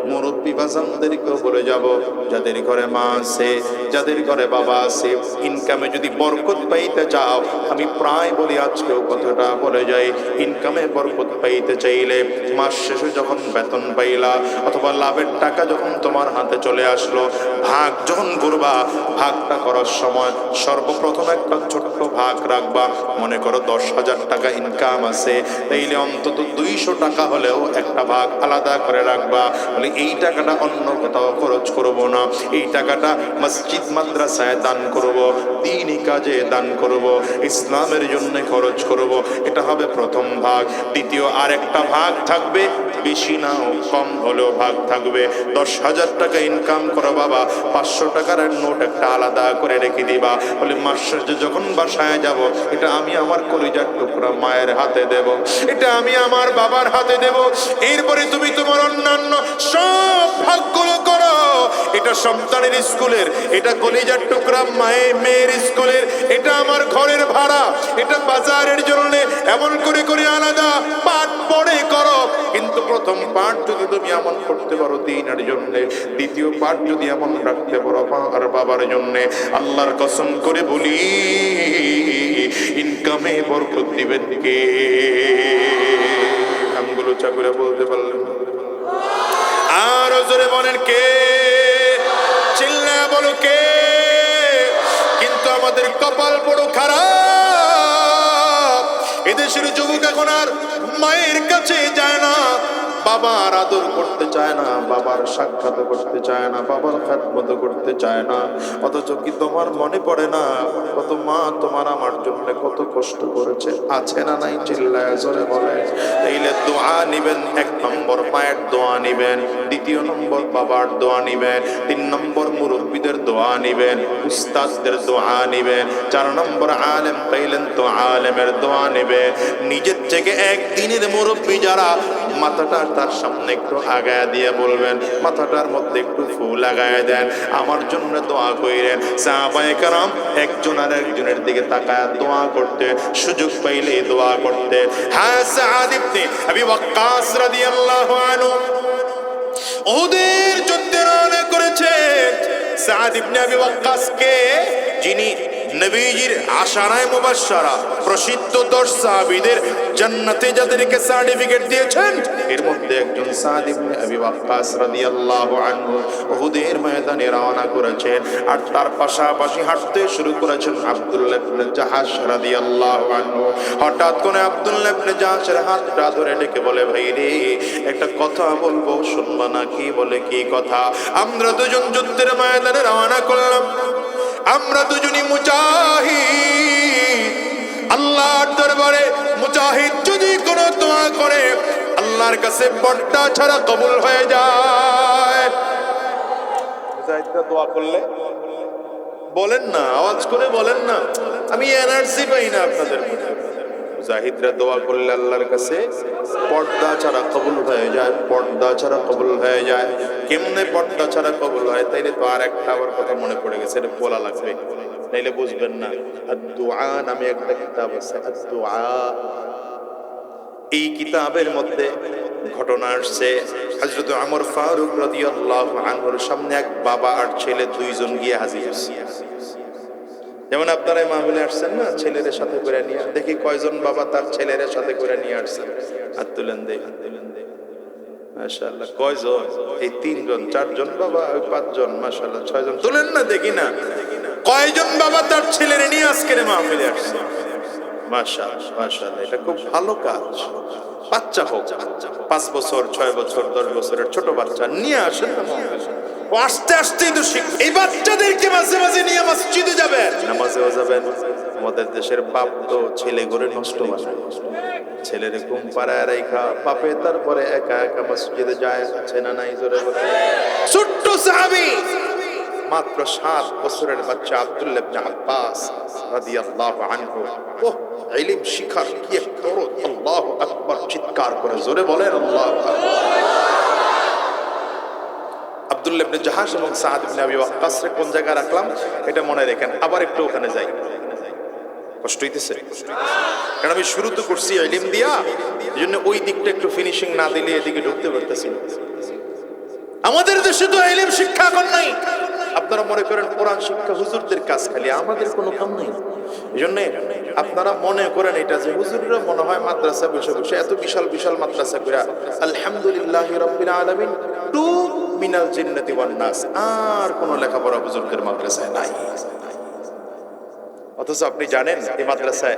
মুরব্বী বাজানদেরকেও বলে যাব, যাদের ঘরে মা আছে, যাদের ঘরে বাবা আছে, ইনকামে যদি বরকত পাইতে চাও, আমি প্রায় বলি আজকেও কথাটা বলে যাই, ইনকামে বরকত পাইতে চাইলে মাস শেষে যখন বেতন পাইলা অথবা লাভের টাকা যখন তোমার হাতে চলে আসলো, ভাগ যখন করবা, ভাগটা করার সময় সর্বপ্রথম একটা ছোট্ট ভাগ রাখবা। মনে করো 10,000 টাকা ইনকাম আছে, তাইলে অন্তত 200 টাকা হলেও একটা ভাগ আলাদা করে রাখবা। বলে এই টাকাটা অন্য কোথাও খরচ করব না, এই টাকাটা মসজিদ মাদ্রাসায় দান করব, দ্বীনি কাজে দান করব, ইসলামের জন্য খরচ করব। এটা হবে প্রথম ভাগ। দ্বিতীয় আরেকটা ভাগ থাকবে বেশি নাও কম হলেও ভাগ থাকবে। 10,000 টাকা ইনকাম করো বাবা, 500 টাকার নোট একটা আলাদা করে রেখে দিবা। বলে মাস শেষে যখন বাসায় যাব, এটা আমি আমার কলিজার টুকরা মায়ের হাতে দেব, এটা আমি আমার বাবার হাতে দেব। এরপরে তুমি তোমার অন্যান্য সব ভাগগুলো করো। এটা সন্তানের স্কুলের, এটা কলিজার টুকরা মেয়ের স্কুলের, এটা আমার ঘরের ভাড়া, এটা বাজারের জন্য, এমন করে করে আলাদা পাঠ পড়ে করো। কিন্তু প্রথম পাঠ যদি তুমি এমন করতে পারো দিনের জন্য, দ্বিতীয় পাঠ যদি এমন রাখতে পারো মা আর বাবার জন্য, আল্লাহর কসম করে বলি ইনকামে বরকত দিবেন কে? আমগুলো চাকুরা বলতে পারলেন আর জোরে বলেন কে? চিল্লায়া বলো কে? কিন্তু আমাদের কপাল বড় খারাপ, এদেশের যুবক এখন আর মায়ের কাছে যায় না, বাবার আদর করতে চায় না, বাবার সাক্ষাৎ করতে চায় না, বাবার খেদমত করতে চায় না। অথচ কি তোমার মনে পড়ে না কত মা তোমার আমার জন্য কত কষ্ট করেছে? আছে না নাই? চিল্লায় জোরে বলে। এইলে দোয়া নিবেন, 1 নম্বর মায়ের দোয়া নিবেন, 2 নম্বর বাবার দোয়া নিবেন, 3 নম্বর মুরব্বীদের দোয়া নিবেন, উস্তাদদের দোয়া নিবেন, 4 নম্বর আলেম পাইলেন তো আলেমের দোয়া নেবে। নিজের থেকে একদিনের মুরব্বী যারা, মাথাটা তার সামনে একটু আগায় দিয়ে বলবেন, মাথাটার মধ্যে একটু ফুল লাগায় দেন, আমার জন্য দোয়া কইরেন। সাহাবায়ে কেরাম একজন আর একজনের দিকে তাকায় দোয়া করতে, সুযোগ পাইলে দোয়া করতে। হ্যাঁ, সাদ ইবনে আবি ওয়াক্কাস রাদিয়াল্লাহু আনহু উহুদের যুদ্ধে রওনা করেছে। সাদ ইবনে আবি ওয়াক্কাস কে? যিনি নবীজির আশারায়ে মুবাশশারা প্রসিদ্ধ 10 সাহাবীদের জান্নাতে যাদেরকে সার্টিফিকেট দিয়েছেন, এর মধ্যে একজন সাদ ইবনে আবি ওয়াক্কাস রাদিয়াল্লাহু আনহু উহুদের ময়দানে রওনা করেছেন। আর তার পাশাপাশি হাঁটতে শুরু করেছেন আব্দুল্লাহ ইবনে জাহাশ রাদিয়াল্লাহু আনহু। হঠাৎ করে আব্দুল্লাহ ইবনে জাহাশের হাতটা ধরে ডেকে বলে, ভাই রে, একটা কথা বলবো, শুনবা নাকি? বলে, কি কথা? আমরা দুজন যুদ্ধের ময়দানে রওনা করলাম, আমরা দুজনই মুজাহিদ। আল্লাহর দরবারে মুজাহিদ যদি কোনো দোয়া করে, আল্লাহর কাছে পর্দা ছাড়া কবুল হয়ে যায়। মুজাহিদরা দোয়া করলে বলেন না, আওয়াজ করে বলেন না, আমি এনার্জি পাই না আপনাদের মধ্যে। মুজাহিদরা দোয়া করলে আল্লাহর কাছে পর্দা ছাড়া কবুল হয়ে যায়, পর্দা ছাড়া কবুল হয়ে যায়। কেমনে পর্দা ছাড়া কবুল হয়? তাইলে তো আর একটা আবার কথা মনে পড়ে গেছে, এটা বলা লাগবে, নাইলে বুঝবেন না। আদ-দুআ নামে একটা কিতাব আছে, আদ-দুআ। এই কিতাবের মধ্যে ঘটনা আসছে, হযরত ওমর ফারুক রাদিয়াল্লাহু আনহুর সামনে এক বাবা আর ছেলে 2 জন গিয়ে হাজির হয়েছে। যেমন আপনারা মাহফিলে আসছেন না, ছেলেদের সাথে করে নিয়ে, দেখি কয়জন বাবা তার ছেলেদের সাথে করে নিয়ে আসছেন? হাত তুলেন দেখি। মাশাআল্লাহ, কয়জন? এই 3 জন, 4 জন বাবা, 5 জন, মাশাআল্লাহ 6 জন। তুলেন না দেখি না, কয়জন বাবা তার ছেলেরে নিয়ে আজকের মাহফিলে আসছে? মাশাআল্লাহ, মাশাআল্লাহ, এটা খুব ভালো কাজ। বাচ্চা হোক, 5 বছর, 6 বছর, 10 বছরের ছোট বাচ্চা নিয়ে আসেন না মাহফিলে। ও আস্তে আস্তেই তো শিখবে। এই বাচ্চাদেরকে মাঝে মাঝে নিয়ে মসজিদে যাবেন, নামাজেও যাবেন। আমাদের দেশের বাপ তো ছেলে করে নষ্ট বানায়, ছেলের ঘুম পাড়ায় রাইখা বাপে তারপরে একা একা মসজিদে যায়। আছে না নাই? জোরে বলে। ছোট্ট সাহাবী, মাত্র 7 বছরের বাচ্চা আব্দুল্লাহ ইবনে আব্বাস রাদিয়াল্লাহু আনহু, ওহ, ইলম শিখার কি এক দরদ! আল্লাহু আকবার, চিৎকার করে জোরে বলেন আল্লাহু আকবার। আব্দুল্লাহ ইবনে জাহাশ এবং সাদ ইবনে আবি ওয়াক্কাসকে কোন জায়গায় রাখলাম এটা মনে রাখেন। আবার একটু ওখানে যাই। কষ্ট হইতেছে? কারণ আমি শুরু তো করছি ইলম দিয়া, এজন্য ওই দিকটা একটু ফিনিশিং না দিলে এদিকে ঢুকতে পারতেছি না। আমাদের দেশে তো ইলম শিক্ষা এখন নাই। আপনারা মনে করেন কোরআন শিক্ষা হুজুরদের কাজ, খালি আমাদের কোনো কাম নেই। এজন্য আপনারা মনে করেন এটা যে হুজুররা মনে হয় মাদ্রাসা বসে বসে এত বিশাল বিশাল মাদ্রাসা করে আলহামদুলিল্লাহি রাব্বিল আলামিন টু মিনাল জিন্নাতি ওয়ান নাস, আর কোনো লেখাপড়া হুজুরদের মাদ্রাসায় নাই। অথচ আপনি জানেন এই মাদ্রাসায়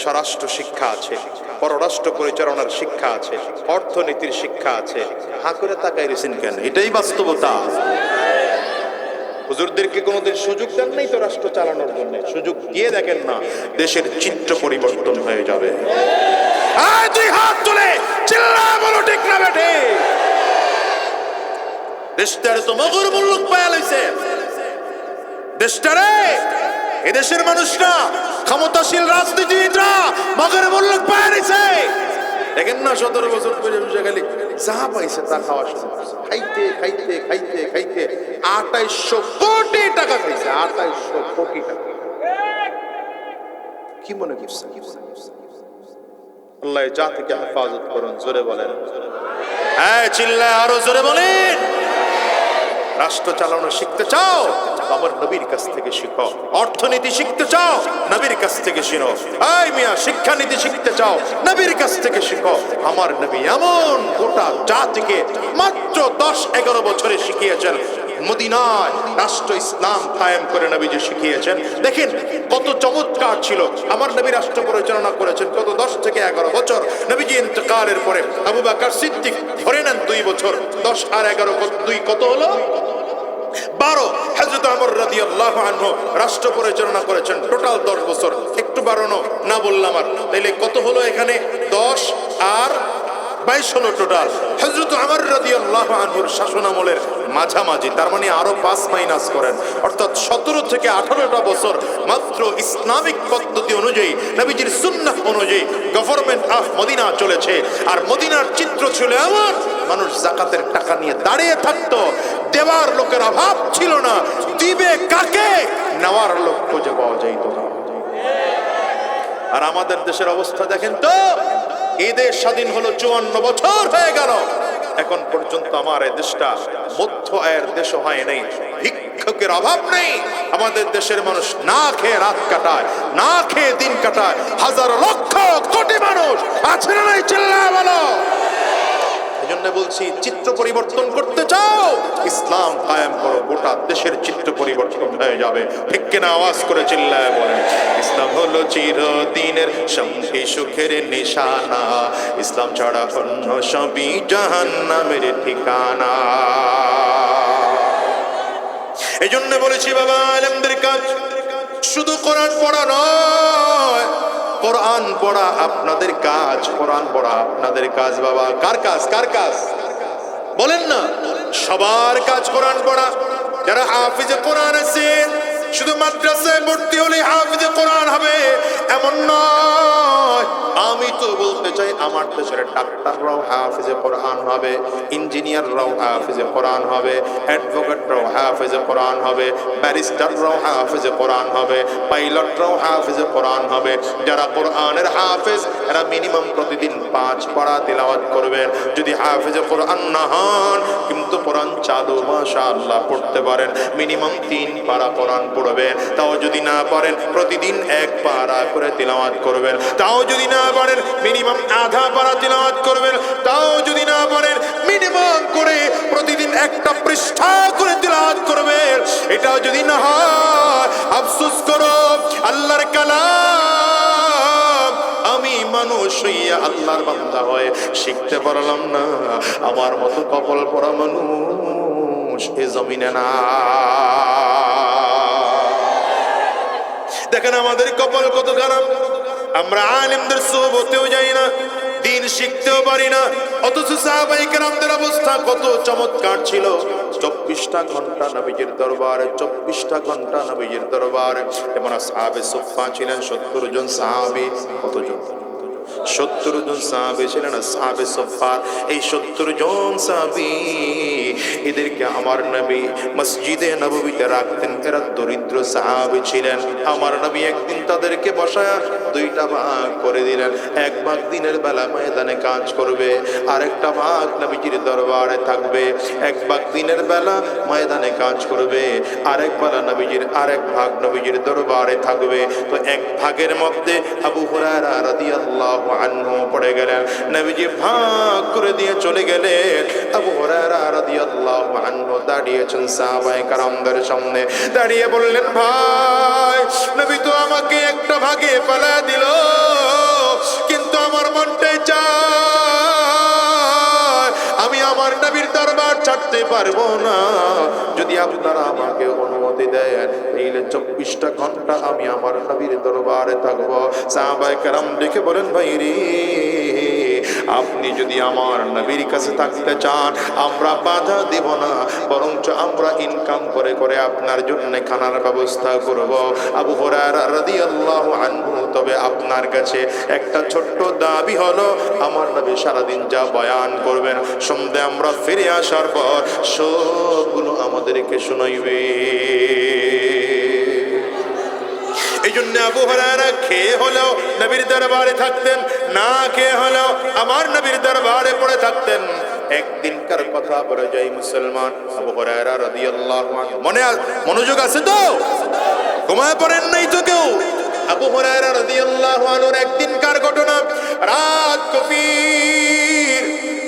স্বরাষ্ট্র শিক্ষা আছে, পররাষ্ট্র পরিচালনার শিক্ষা আছে, অর্থনীতির শিক্ষা আছে। হাঁ করে তাকাই রয়েছেন কেন? এটাই বাস্তবতা। হুজুরদেরকে কোনোদিন সুযোগ দেন নাই তো রাষ্ট্র চালানোর জন্য, সুযোগ দিয়ে দেখেন না, দেশের চিত্র পরিবর্তন হয়ে যাবে। আর দুই হাত তুলে চিল্লায় বলো ঠিক না বেঠে? দেশটারে তো মগর মুল্লুক পায়া লইছে। দেশটারে এদেশের মানুষরা, ক্ষমতাশীল রাজনীতিবিদরা মগর মুল্লুক পায়া লইছে। দেখেন না 17 বছর পর্যন্ত খালি যা পাইছে তা খাওয়া শুরু করছে। খাইতে খাইতে খাইতে খাইতে 2800 কোটি টাকা খাইছে। 2800 কোটি টাকা। কি মনে করছে? আল্লাহ জাতিকে হেফাজত করুন। জোরে বলেন হ্যাঁ, চিল্লায় আরো জোরে বলেন। রাষ্ট্র চালানো শিখতে চাও, আমার নবীর কাছ থেকে শিখো। অর্থনীতি শিখতে চাও, নবীর কাছ থেকে শিখো। এই মিয়া, শিক্ষানীতি শিখতে চাও, নবীর কাছ থেকে শিখো। আমার নবী এমন গোটা জাতিকে মাত্র 10-11 বছরে শিখিয়েছেন। মদিনায় রাষ্ট্র ইসলাম কায়েম করে নবীজি শিখিয়েছেন। দেখেন কত চমৎকার ছিল। আমার নবী রাষ্ট্র পরিচালনা করেছেন কত 10 থেকে 11 বছর। নবীজি ইন্তেকালের পরে আবু বকর সিদ্দিক ধরে নেন 2 বছর। 10 আর 11 2 কত হলো? 12। হযরত ওমর রাদিয়াল্লাহু আনহু রাষ্ট্র পরিচালনা করেছেন টোটাল 10 বছর। একটু বাড়ানো না বললাম আর, তাইলে কত হলো এখানে? 10 আর 22 হলো টোটাল। হযরত ওমর রাদিয়াল্লাহু আনহুর শাসনামলের মাঝামাঝি, তার মানে আরো 5 মাইনাস করেন, অর্থাৎ 17 থেকে 18টা বছর মাত্র ইসলামিক পদ্ধতি অনুযায়ী, নবীজির সুন্নাহ অনুযায়ী গভর্নমেন্ট অফ মদিনা চলেছে। আর মদিনার চিত্র ছিল এমন, মানুষ যাকাতের টাকা নিয়ে দাঁড়িয়ে থাকতো, দেওয়ার লোকের অভাব ছিল না। দিবে কাকে? নেওয়ার লোক খুঁজে পাওয়া যাইত না। আর আমাদের দেশের অবস্থা দেখেন তো, এই দেশ স্বাধীন হলো 54 বছর হয়ে গেল, এখন পর্যন্ত আমার এই দেশটা মধ্য আয়ের দেশ হয় নাই। ভিক্ষুকের অভাব নেই। আমাদের দেশের মানুষ না খেয়ে রাত কাটায়, না খেয়ে দিন কাটায়। হাজার লক্ষ কোটি মানুষ আছে না নাই? চিল্লায় বলো। এজন্য বলছি, চিত্র পরিবর্তন করতে চাও, ইসলাম কায়েম করো, গোটা দেশের চিত্র পরিবর্তন হয়ে যাবে। ঠিক কিনা? আওয়াজ করে চিল্লায় বলেন। ইসলাম হলো চিরদিনের শান্তি সুখের নিশানা, ইসলাম ছাড়া অন্য সবই জাহান্নামের ঠিকানা। এজন্য বলেছি বাবা, আলেমদের কাজ শুধু কোরআন পড়া নয়, কোরআন পড়া আপনাদের কাজ। কোরআন পড়া আপনাদের কাজ বাবা। কার কাজ? কার কাজ বলেন না? সবার কাজ কোরআন পড়া। যারা হাফিজে কোরআন আছে, শুধু মাদ্রাসায় ভর্তি হলে হাফিজে কোরআন হবে এমন নয়। আমি তো বলতে চাই, আমার দেশের ডাক্তাররাও হাফিজে কোরআন হবে, ইঞ্জিনিয়াররাও হাফিজে কোরআন হবে, অ্যাডভোকেটরাও হাফিজে কোরআন হবে, ব্যারিস্টাররাও হাফিজে কোরআন হবে, পাইলটরাও হাফিজে কোরআন হবে। যারা কোরআনের হাফিজ, এরা মিনিমাম প্রতিদিন 5 পারা তিলাওয়াত করবেন। যদি হাফিজে কোরআন না হন, কিন্তু কোরআন চালু মাশাআল্লাহ পড়তে পারেন, মিনিমাম 3 পারা কোরআন পড়বেন। তাও যদি না পারেন, প্রতিদিন 1 পারা করে তিলাওয়াত করবেন। তাও যদি না পারেন, মিনিমাম আধা পারা তিলাওয়াত করবেন। তাও যদি না পারেন, মিনিমাম করে প্রতিদিন 1টা পৃষ্ঠা করে তিলাওয়াত করবেন। এটাও যদি না হয়, আফসোস করো, আল্লাহর কালাম আমি মানুষ হইয়া আল্লাহর বান্দা হয়ে শিখতে পারলাম না। আমার মতো কপাল পরা মানুষ এ জমিনে না। দেখেন আমাদের কপাল কত খারাপ। আমরা আলেমদের সোহবতেও যাই না, দিন শিখতেও পারি না। অথচ সাহাবায়ে কেরামদের অবস্থা কত চমৎকার ছিল। 24টা ঘন্টা নবীজির দরবারে, 24টা ঘন্টা নবীজির দরবারে। যেমন আসহাবে সুফফা ছিলেন 70 জন সাহাবী। কতজন? 70 জন সাহাবী ছিলেন আসহাবে সুফফা। এই 70 জন সাহাবী, এদেরকে আমার নবী মসজিদে নববীতে রাখতেন। এরা দরিদ্র সাহাবী ছিলেন। আমার নবী একদিন তাদেরকে বসায় 2টা ভাগ করে দিলেন। 1 ভাগ দিনের বেলা ময়দানে কাজ করবে, আরেকটা ভাগ নবীজির দরবারে থাকবে। 1 ভাগ দিনের বেলা ময়দানে কাজ করবে, আরেক ভাগ নবীজির দরবারে থাকবে। তো 1 ভাগের মধ্যে আবু হুরায়রা রাদিয়াল্লাহু আনহু পড়ে গেলেন। নবীজি ভাগ করে দিয়ে চলে গেলেন। আবু হুরায়রা রাদিয়াল্লাহু আনহু দাঁড়িয়েছেন সাহাবায়ে কেরামদের সামনে, দাঁড়িয়ে বললেন, ভাই, নবী তো আমাকে একটা ভাগে ফেলা দিল, কিন্তু আমার মনটাই চায় আমি আমার নবীর দরবার ছাড়তে পারবো না। যদি আপনারা আমাকে অনুমতি দেন, তাহলে 24টা ঘন্টা আমি আমার নবীর দরবারে থাকবো। সাহাবায়ে কেরাম ডেকে বলেন, ভাই রে, আপনি যদি আমার নবীর কাছে থাকতে চান, আমরা বাধা দেব না, বরঞ্চ আমরা ইনকাম করে করে আপনার জন্য খানার ব্যবস্থা করব। আবু হুরায়রা রাদিয়াল্লাহু আনহু, তবে আপনার কাছে একটা ছোট্ট দাবি হলো, আমার নবী সারাদিন যা বয়ান করবেন, সন্ধ্যে আমরা ফিরে আসার পর সবগুলো আমাদেরকে শোনাইবে। এই জন্য আবু হুরায়রা খেয়ে হলেও নবীর দরবারে থাকতেন, না খেয়ে হলেও আমার নবীর দরবারে পড়ে থাকতেন। একদিনকার কথা বলে যাই মুসলমান, আবু হুরায়রা রাদিয়াল্লাহু আনহু, মনোযোগ আছে তো? ঘুমায় পড়েন নাই তো কেউ? আবু হুরায়রা রাদিয়াল্লাহু আনহুর একদিনকার ঘটনা, রাত গভীর।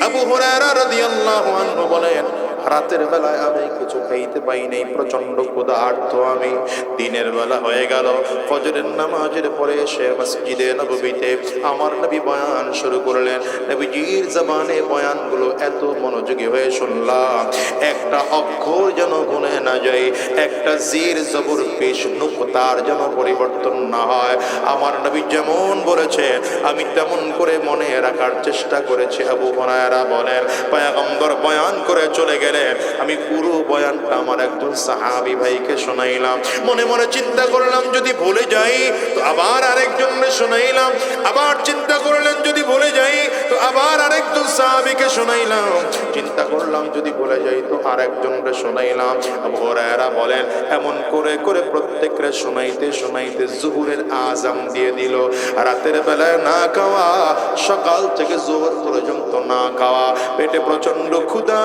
আবু হুরায়রা রাদিয়াল্লাহু আনহু বলেন, রাতের বেলায় আমি কিছু খাইতে পাই নাই, প্রচন্ড ক্ষুধার্ত আমি। দিনের বেলা হয়ে গেল, ফজরের নামাজের পরে এসে মসজিদে নববীতে আমার নবী বয়ান শুরু করলেন। নবীজির জবানে বয়ানগুলো এত মনোযোগী হয়ে শুনলাম, একটা অক্ষর যেন ভুলে না যায়, একটা জির জবর পেশ নুকতার যেন পরিবর্তন না হয়। আমার নবী যেমন বলেছে আমি তেমন করে মনে রাখার চেষ্টা করেছি। আবু হুরায়রা বলেন, পয়গম্বর বয়ান করে চলে গেলেন, আমি পুরো বয়ানটা আমার একজন সাহাবী ভাইকে শোনাইলাম। মনে মনে চিন্তা করলাম, যদি ভুলে যাই তো আবার আরেকজনকে শোনাইলাম। আবার চিন্তা করলেন, যদি ভুলে যাই তো আবার আরেকজন সাহাবীকে শোনাইলাম। চিন্তা করলাম, যদি ভুলে যাই তো আরেকজনকে শোনাইলাম। আবু হুরায়রা বলেন, এমন করে করে প্রত্যেককে শোনাইতে শোনাইতে জোহরের আযান দিয়ে দিল। রাতের বেলায় না খাওয়া, সকাল থেকে জোহর পর্যন্ত না খাওয়া, পেটে প্রচন্ড ক্ষুধা।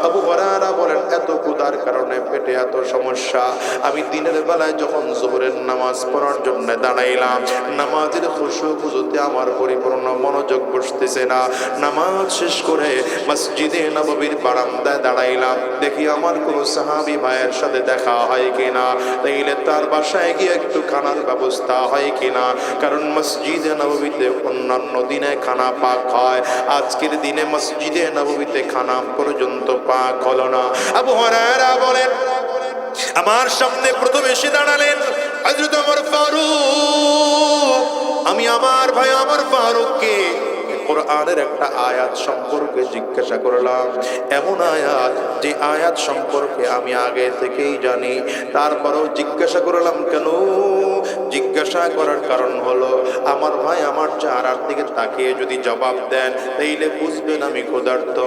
আবু হুরায়রা বলেন, এত ক্ষুধার কারণে পেটে এত সমস্যা। আমি দিনের বেলায় যখন যোহরের নামাজ পড়ার জন্য দাঁড়াইলাম, নামাজের খুশুতে আমার পরিপূর্ণ মনোযোগ বসতেছে না। নামাজ শেষ করে মসজিদে নববীর বারান্দায় দাঁড়াইলাম, দেখি আমার কোনো সাহাবী ভাইয়ের সাথে দেখা হয় কিনা, তাইলে তার বাসায় গিয়ে একটু খানার ব্যবস্থা হয় কিনা। কারণ মসজিদে নববীতে অন্যান্য দিনে খানা পাক হয়, আজকের দিনে মসজিদে নববীতে খানা পর্যন্ত পাক হলো না। আবু হুরায়রা বলেন, আমার সামনে প্রথম এসে দাঁড়ালেন হযরত ওমর ফারুক। আমি আমার ভাই আমার ফারুককে কোরআনের একটা আয়াত সম্পর্কে জিজ্ঞাসা করলাম, এমন আয়াত যে আয়াত সম্পর্কে আমি আগে থেকেই জানি। তারপরেও জিজ্ঞাসা করলাম কেন? জিজ্ঞাসা করার কারণ হলো, আমার ভাই আমার চেহারার দিকে তাকিয়ে যদি জবাব দেন, তাইলে বুঝবেন আমি ক্ষুধার্ত,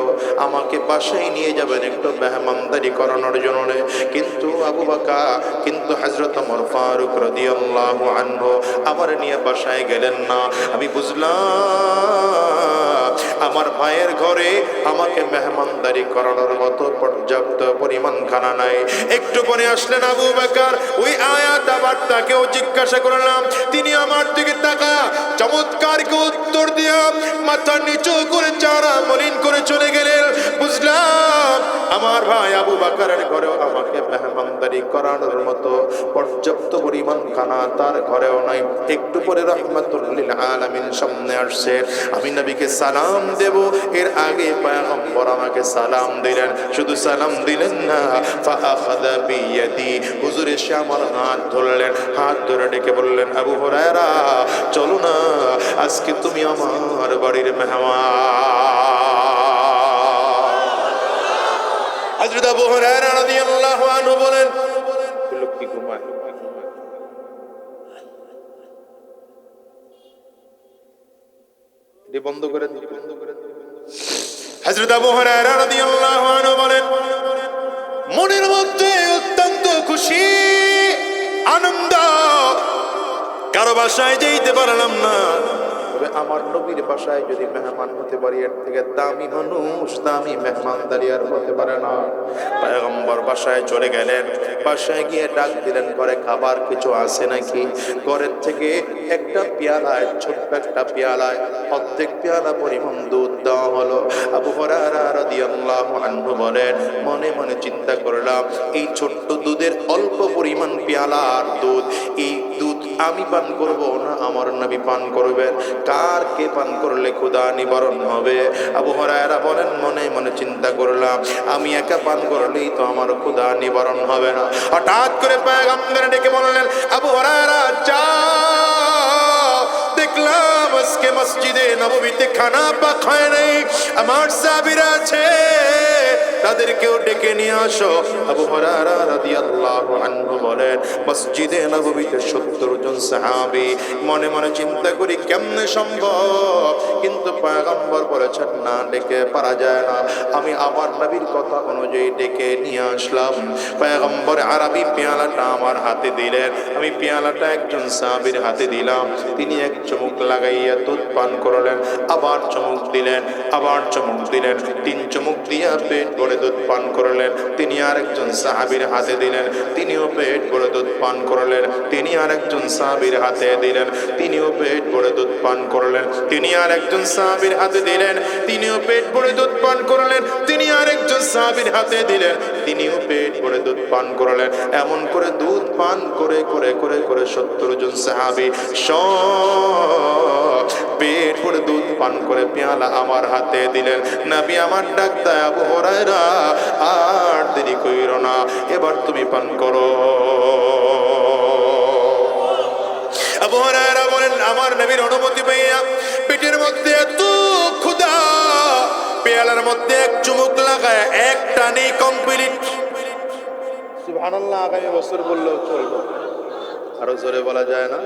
আমাকে বাসায় নিয়ে যাবেন একটু মেহমানদারি করানোর জন্য। কিন্তু আবু বকর, কিন্তু হযরত ওমর ফারুক রাদিয়াল্লাহু আনহু আমার নিয়ে বাসায় গেলেন না। আমি বুঝলাম আমার ভাইয়ের ঘরে আমাকে মেহমানদারি করানোর মতো পর্যাপ্ত পরিমাণ খানা নাই। একটু পরে আসলেন আবু বকর, ওই আয়াত আবার তাকেও জিজ্ঞাসা করলাম। তিনি আমার দিকে তাকা চমৎকার উত্তর দিয়া মাথা নিচু করে চারা মলিন করে চলে গেলেন। বুঝলাম আমার ভাই আবু বকরের ঘরেও আমাকে মেহমানদারি করানোর মতো পর্যাপ্ত পরিমাণ খানা তার ঘরেও নাই। একটু পরে রাহমাতুল লিল আলামিন সামনে আসছে, আমি নবীকে সালাম দেব, এর আগে পয়গম্বর আমাকে সালাম দিলেন। শুধু সালাম দিলেন না, ফাআখাযা বিয়াদি, হুজুর এসে আমার হাত ধরলেন। হাত ধরে ডেকে বললেন, আবু হুরায়রা চলো না, আজকে তুমি আমার বাড়ির মেহমান। হযরত আবু হুরায়রা রাদিয়াল্লাহু আনহু বলেন, লোকটি ঘুমায়, বন্ধ করে দিন। হযরত আবু হুরায়রা রাদিয়াল্লাহু আনহু বলেন, মনের মধ্যে অত্যন্ত খুশি আনন্দ, কারো বাসায় যেতে পারলাম না, তবে আমার নবীর বাসায় যদি মেহমান হতে পারি, এর থেকে দামি মানুষ, দামি মেহমানদারি আর হতে পারে না। পয়গম্বর বাসায় চলে গেলেন। বাসায় গিয়ে ডাক দিলেন, ঘরে খাবার কিছু আছে নাকি? ঘরের থেকে একটা পেয়ালায়, ছোট্ট একটা পেয়ালায় অর্ধেক পেয়ালা পরিমাণ দুধ দেওয়া হলো। আবু হুরায়রা রাদিয়াল্লাহু আনহু বলেন, মনে মনে চিন্তা করলাম, এই ছোট্ট দুধের অল্প পরিমাণ পেয়ালার দুধ, এই দুধ আমি পান করব না আমার নবী পান করবেন? কার কে পান করলে ক্ষুধা নিবারণ হবে? আবু হুরায়রা বলেন, মনে মনে চিন্তা করলাম, আমি একা পান করলেই তো আমার ক্ষুধা নিবারণ হবে না। হঠাৎ করে পয়গম্বর ডেকে বললেন, আবু হুরায়রা যাও, দেখলাম আজকে মসজিদে নববীতে খানা পাকায় নাই, আমার সাহাবীরা আছে, তাদেরকেও ডেকে নিয়ে আসো। আবু হুরায়রা রাদিয়াল্লাহু আনহু বলেন, মসজিদে নববীতে 70 জন সাহাবী। মনে মনে চিন্তা করি কেমনে সম্ভব, কিন্তু পয়গম্বর বলেছেন না, ডেকে পারা যায় না। আমি আমার নবীর কথা অনুযায়ী ডেকে নিয়ে আসলাম। পয়গম্বর আরবি পেয়ালাটা আমার হাতে দিলেন, আমি পেয়ালাটা একজন সাহাবীর হাতে দিলাম। তিনি এক চুমুক লাগাইয়া দুধ পান করলেন, আবার চুমুক দিলেন, আবার চুমুক দিলেন, 3 চুমুক দিয়া পেট ভরে দুধ পান করলেন। তিনি আরেকজন সাহাবীর হাতে দিলেন, তিনিও পেট ভরে দুধ পান করলেন। তিনি আরেকজন সাহাবীর হাতে দিলেন, তিনিও পেট ভরে দুধ পান করলেন। তিনি আরেকজন সাহাবীর হাতে দিলেন, তিনিও পেট ভরে দুধ পান করলেন। তিনি আরেকজন সাহাবীর হাতে দিলেন, তিনিও পেট ভরে দুধ পান করলেন। এমন করে দুধ পান করে করে করে করে 70 জন সাহাবী সব পেট ভরে দুধ পান করে পেয়ালা আমার হাতে দিলেন। নবী আমার ডাক দেয়, আবু হুরায়রা আর দেরি কইরো না, এবার তুমি পান করো। আবু হুরায়রা বলেন, আমার নবীর অনুমতি পাইয়া পেটের মধ্যে এত ক্ষুধা, পেয়ালার মধ্যে এক চুমুক লাগায় এক টানে কমপ্লিট। সুবহানাল্লাহ, আগামী বছর বললেও চলবে, আরো জোরে বলা যায় না?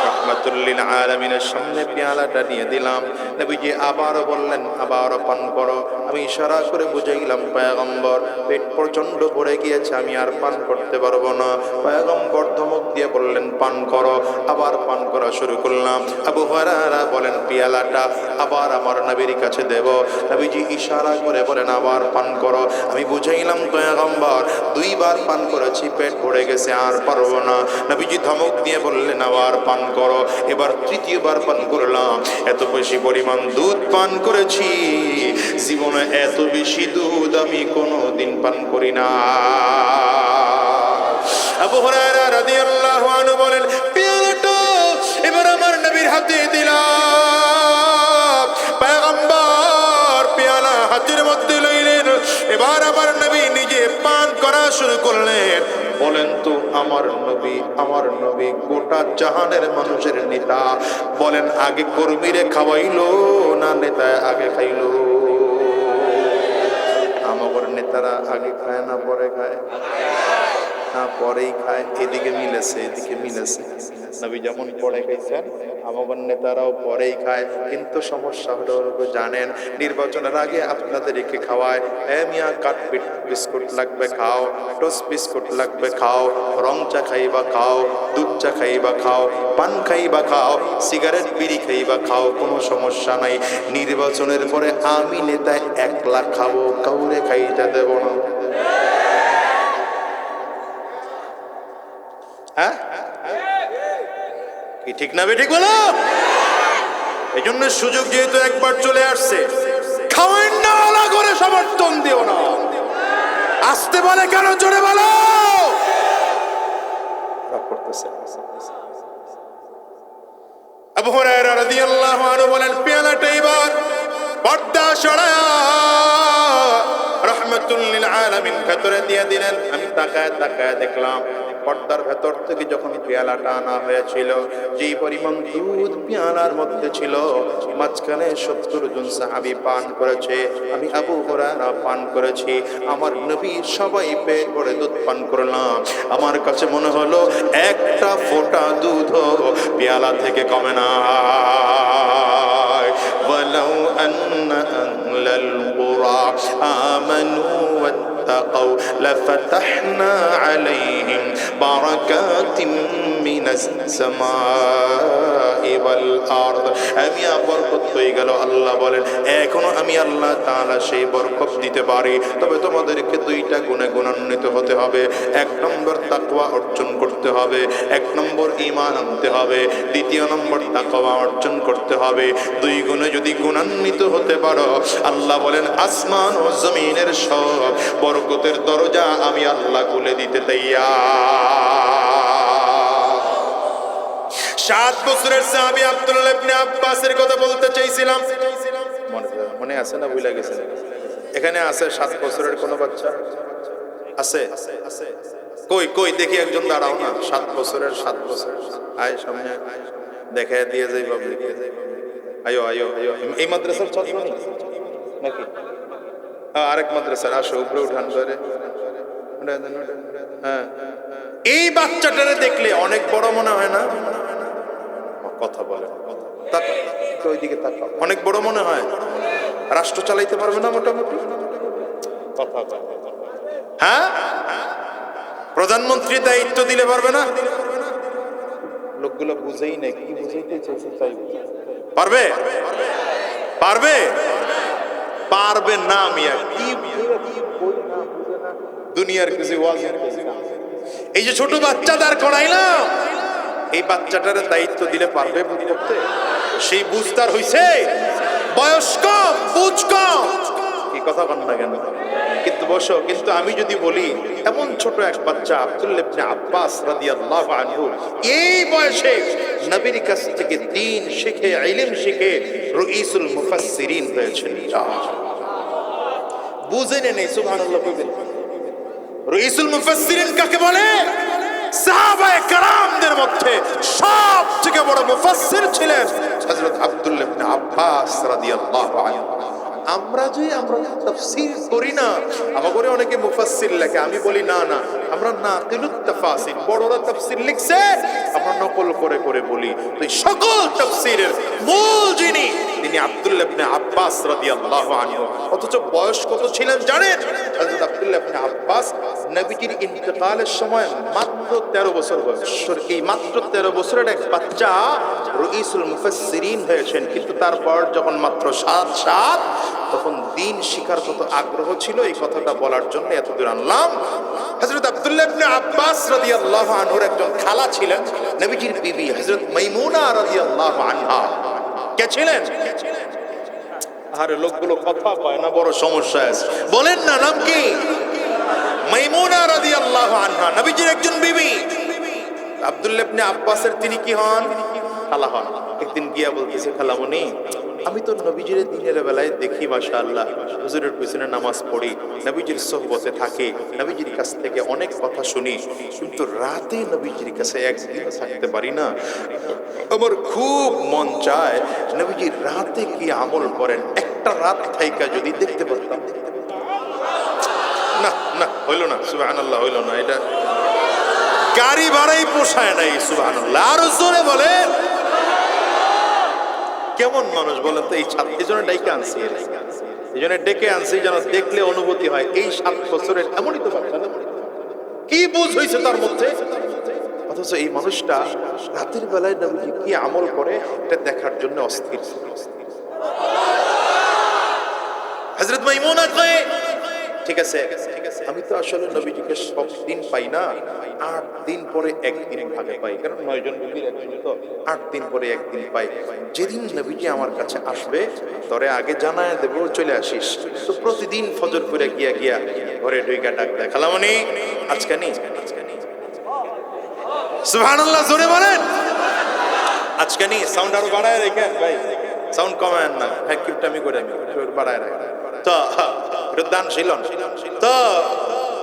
রাহমাতুল লিল আলামিনের সামনে পেয়ালাটা নিয়ে দিলাম। নবীজি আবারও বললেন, আবারও পান করো। আমি ইশারা করে বুঝাইলাম, পয়গম্বর পেট প্রচন্ড ভরে গিয়েছে, আমি আর পান করতে পারবো না। পয়গম্বর ধমক দিয়ে বললেন, পান করো। আবার পান করা শুরু করলাম। আবু হুরায়রা বলেন, পেয়ালাটা আবার আমার নবীর কাছে দেব। নবীজি ইশারা করে বলেন, আবার পান করো। আমি বুঝাইলাম, পয়গম্বর 2 বার পান করেছি, পেট ভরে গেছে, আর পারবো না। নবীজি ধমক দিয়ে বললেন, আবার পান করো। এবার 3য়-বার পান করলাম। এত বেশি পরিমাণ দুধ পান করেছি, জীবনে এত বেশি দুধ আমি কোনোদিন পান করি না। আবু হুরায়রা রাদিয়াল্লাহু আনহু বলেন, পেয়ালাটা এবার আমার নবীর হাতে দিলাম। পয়গম্বর পেয়ালা হাতের মধ্যে লইলেন, এবার আমার নবী নিজে পান করা শুরু করলেন। বলেন তো, আমার নবী গোটা জাহানের মানুষের নেতা। বলেন, আগে কর্মীরে খাওয়াইলো না নেতা আগে খাইলো? আমার নেতারা আগে খায় না পরে খায়? না, পরেই খায়। এদিকে মিলেছে, এদিকে মিলেছে। নবী যেমন পরে খাইছেন, আমার নেতারাও পরেই খায়। কিন্তু সমস্যা হলো, জানেন, নির্বাচনের আগে আপনাদেরকে খাওয়ায়, মিয়া কাঠ বিস্কুট লাগবে খাও, টোস্ট বিস্কুট লাগবে খাও, রং চা খাইবা খাও, দুধ চা খাইবা খাও, পান খাইবা খাও, সিগারেট বিড়ি খাইবা খাও, কোনো সমস্যা নাই। নির্বাচনের পরে আমি নেতায় 1 লাখ খাবো, কাউরে খাইতে দেব না। হ্যাঁ, কি ঠিক না বেঠিক বলো? এই জন্য সুযোগ যেহেতু একবার চলে আসছে, খাওয়েন না, আলা করে সমর্থন দিও না। আসতে বলে কেন, জোরে বলো। আবু হুরায়রা রাদিয়াল্লাহু আনহু বলেন, পেয়ালাটা এবার পর্দা সরায়া রাহমাতুল লিল আলামিন ভেতরে দিয়ে দিলেন। আমি তাকায় তাকায় দেখলাম, পর্দার ভেতর থেকে যখন পেয়ালাটা আনা হয়েছিল, যেই পরিমাণ দুধ পেয়ালার মধ্যে ছিল, মাঝখানে 70 জন সাহাবী পান করেছে, আমি আবু হুরায়রা পান করেছি। আমার নবী সবাই পেট ভরে দুধ পান করলাম। আমার কাছে মনে হলো একটা ফোঁটা দুধ পেয়ালা থেকে কমে না। ওয়ালাউ আন্না আহলাল কুরা আমানু ওয়াত্তাকাউ লাফাতাহনা আলাইহিম বারাকাতিম মিনাস সামাই ওয়াল আরদ। আমি বরকত হয়ে গেল। আল্লাহ বলেন, এখনো আমি আল্লাহ তাআলা সেই বরকত দিতে পারি, তবে তোমাদেরকে 2টা গুণে গুণান্বিত হতে হবে। 1 নম্বর তাকওয়া অর্জন করতে হবে, 1 নম্বর ঈমান আনতে হবে, 2 নম্বর তাকওয়া অর্জন করতে হবে। 2 গুণে যদি গুণান্বিত হতে পারো, আল্লাহ বলেন, আসমান ও জমিনের সব বরকতের দরজা আমি আল্লাহ খুলে দিতে তৈয়ার। 7 বছরের সাহাবী আব্দুল্লাহ ইবনে আব্বাসের কথা বলতে চাইছিলাম, মনে আছে না? ভুলে গেছেন? এখানে আছে 7 বছরের কোনো বাচ্চা আছে? কই কই দেখি একজন দাঁড়াও না, 7 বছরের, 7 বছর আয় সামনে দেখে দিয়ে যাই বাবু, আয়ো আয়ো আয়ো। এই মাদ্রাসার ছাত্র নাকি? আরেক মাদ্রাসার, আসো উপরে উঠান ধরে। হ্যাঁ, এই বাচ্চাটারে দেখলে অনেক বড় মনে হয় না? কথা বলে, ওইদিকে তাকাও, অনেক বড় মনে হয়? রাষ্ট্র চালাইতে পারবে না মোটামুটি? কথা বলে, হ্যাঁ, প্রধানমন্ত্রীর দায়িত্ব দিলে পারবে না? লোকগুলো বুঝেই না কি বুঝাইতে চাইছে, তাই পারবে? পারবে? পারবে না মিয়া, কি দুনিয়ার কিছু ওয়াজের। এই যে ছোট বাচ্চা দাঁড় করাইলাম, এই বাচ্চাটার দায়িত্ব দিলে পারবে করতে? সেই বুঝ তার হইছে, বয়স কম, বুঝ কম। এই কথা বল না কেন? কিন্তু বসো, কিন্তু আমি যদি বলি এমন ছোট এক বাচ্চা আব্দুল্লাহ ইবনে আব্বাস রাদিয়াল্লাহু আনহু এই বয়সে নবীর কাছ থেকে দ্বীন শিখে, ইলম শিখে রাইসুল মুফাসসিরিন হয়েছেন। বুঝেন নেই? সুবহানাল্লাহ কইবেন। রাইসুল মুফাসসিরিন কাকে বলে? সাহাবায়ে কেরামদের মধ্যে সবথেকে বড় মুফাসসির ছিলেন হযরত আব্দুল্লাহ ইবনে আব্বাস রাদিয়াল্লাহু আনহু। আমরা তাফসীর করি না, আমাদের অনেকে মুফাসসির লেখে, আমি বলি না না, আমরা নাকিলুত তাফাসির, বড়রা তাফসীর লিখছে, আমরা নকল করে করে বলি। তো এই সকল তাফসীরের মূল যিনি, তিনি আব্দুল্লাহ ইবনে আব্বাস রাদিয়াল্লাহু আনহু। অথচ বয়স কত ছিলেন জানেন? হযরত আব্দুল্লাহ ইবনে আব্বাস নবীজির ইন্তেকালের সময় মাত্র 13 বছর বয়স। এই মাত্র 13 বছরের এক বাচ্চা রাইসুল মুফাসসিরিন হয়েছেন। কিন্তু তারপর যখন মাত্র 7 তখন দ্বীন শিখার কত আগ্রহ ছিল, এই কথাটা বলার জন্য এতদূর আনলাম। হযরত আব্দুল্লাহ ইবনে আব্বাস রাদিয়াল্লাহু আনহুর একজন খালা ছিলেন নবীজির বিবি হযরত মাইমুনা রাদিয়াল্লাহু আনহা। কে ছিলেন? আরে লোকগুলো কথা কয় না, বড় সমস্যা আছে, বলেন না নাম কি? মাইমুনা রাদিয়াল্লাহু আনহা নবীজির একজন বিবি। আব্দুল্লাহ ইবনে আব্বাসের তিনি কি হন? খালা হন। একদিন গিয়া বলতেছে, খালামণি, আমি তো নবীজির দিনের বেলায় দেখি মাশাআল্লাহ হুজুরের পিছনে নামাজ পড়ি, নবীজির সোহবতে থাকি, নবীজির কাছ থেকে অনেক কথা শুনি, কিন্তু রাতে নবীজির কাছে একদিন থাকতে পারি না। আমার খুব মন চায় নবীজি রাতে কি আমল করেন, একটা রাত থাইকা যদি দেখতে পারতাম। না না, হইল না, সুবহানাল্লাহ, হইল না। এটা গাড়ি ভাড়াই পোষায় নাই, সুবহানাল্লাহ। আর জোরে বলেন। কেমন মানুষ বলেন তো? এই ছাত্র জন্য ডেকে আনছি, এই জন্য ডেকে আনছি যেন দেখলে অনুভূতি হয়। এই 7 বছরের এমনই তো বাচ্চা, কি বুঝ হয়েছে তার মধ্যে? অথচ এই মানুষটা রাতের বেলায় নবীজি কি আমল করে এটা দেখার জন্য অস্থির। হযরত মাইমুনা কয়, ঠিক আছে, আমি তো আসলে নবীজিকে সব দিন পাই না, 8 দিন পরে একদিন ভাগে পাই, কারণ 9 জন নবীর একজন, তো 8 দিন পরে একদিন পাই। যেদিন নবীজি আমার কাছে আসবে তরে আগে জানায় দেব, চলে আসিস। তো প্রতিদিন ফজর করে গিয়া গিয়া ঘরে ঢুইকা ডাক দেয়, খালামণি আজকে নি। সুবহানাল্লাহ, জোরে বলেন। আজকে নি। সাউন্ড আরো বাড়ায় রেখেন ভাই, সাউন্ড কমায় না, হ্যাঁ কিপটামি করে আমি বাড়ায় রাখেন। তো দান ছিলেন তো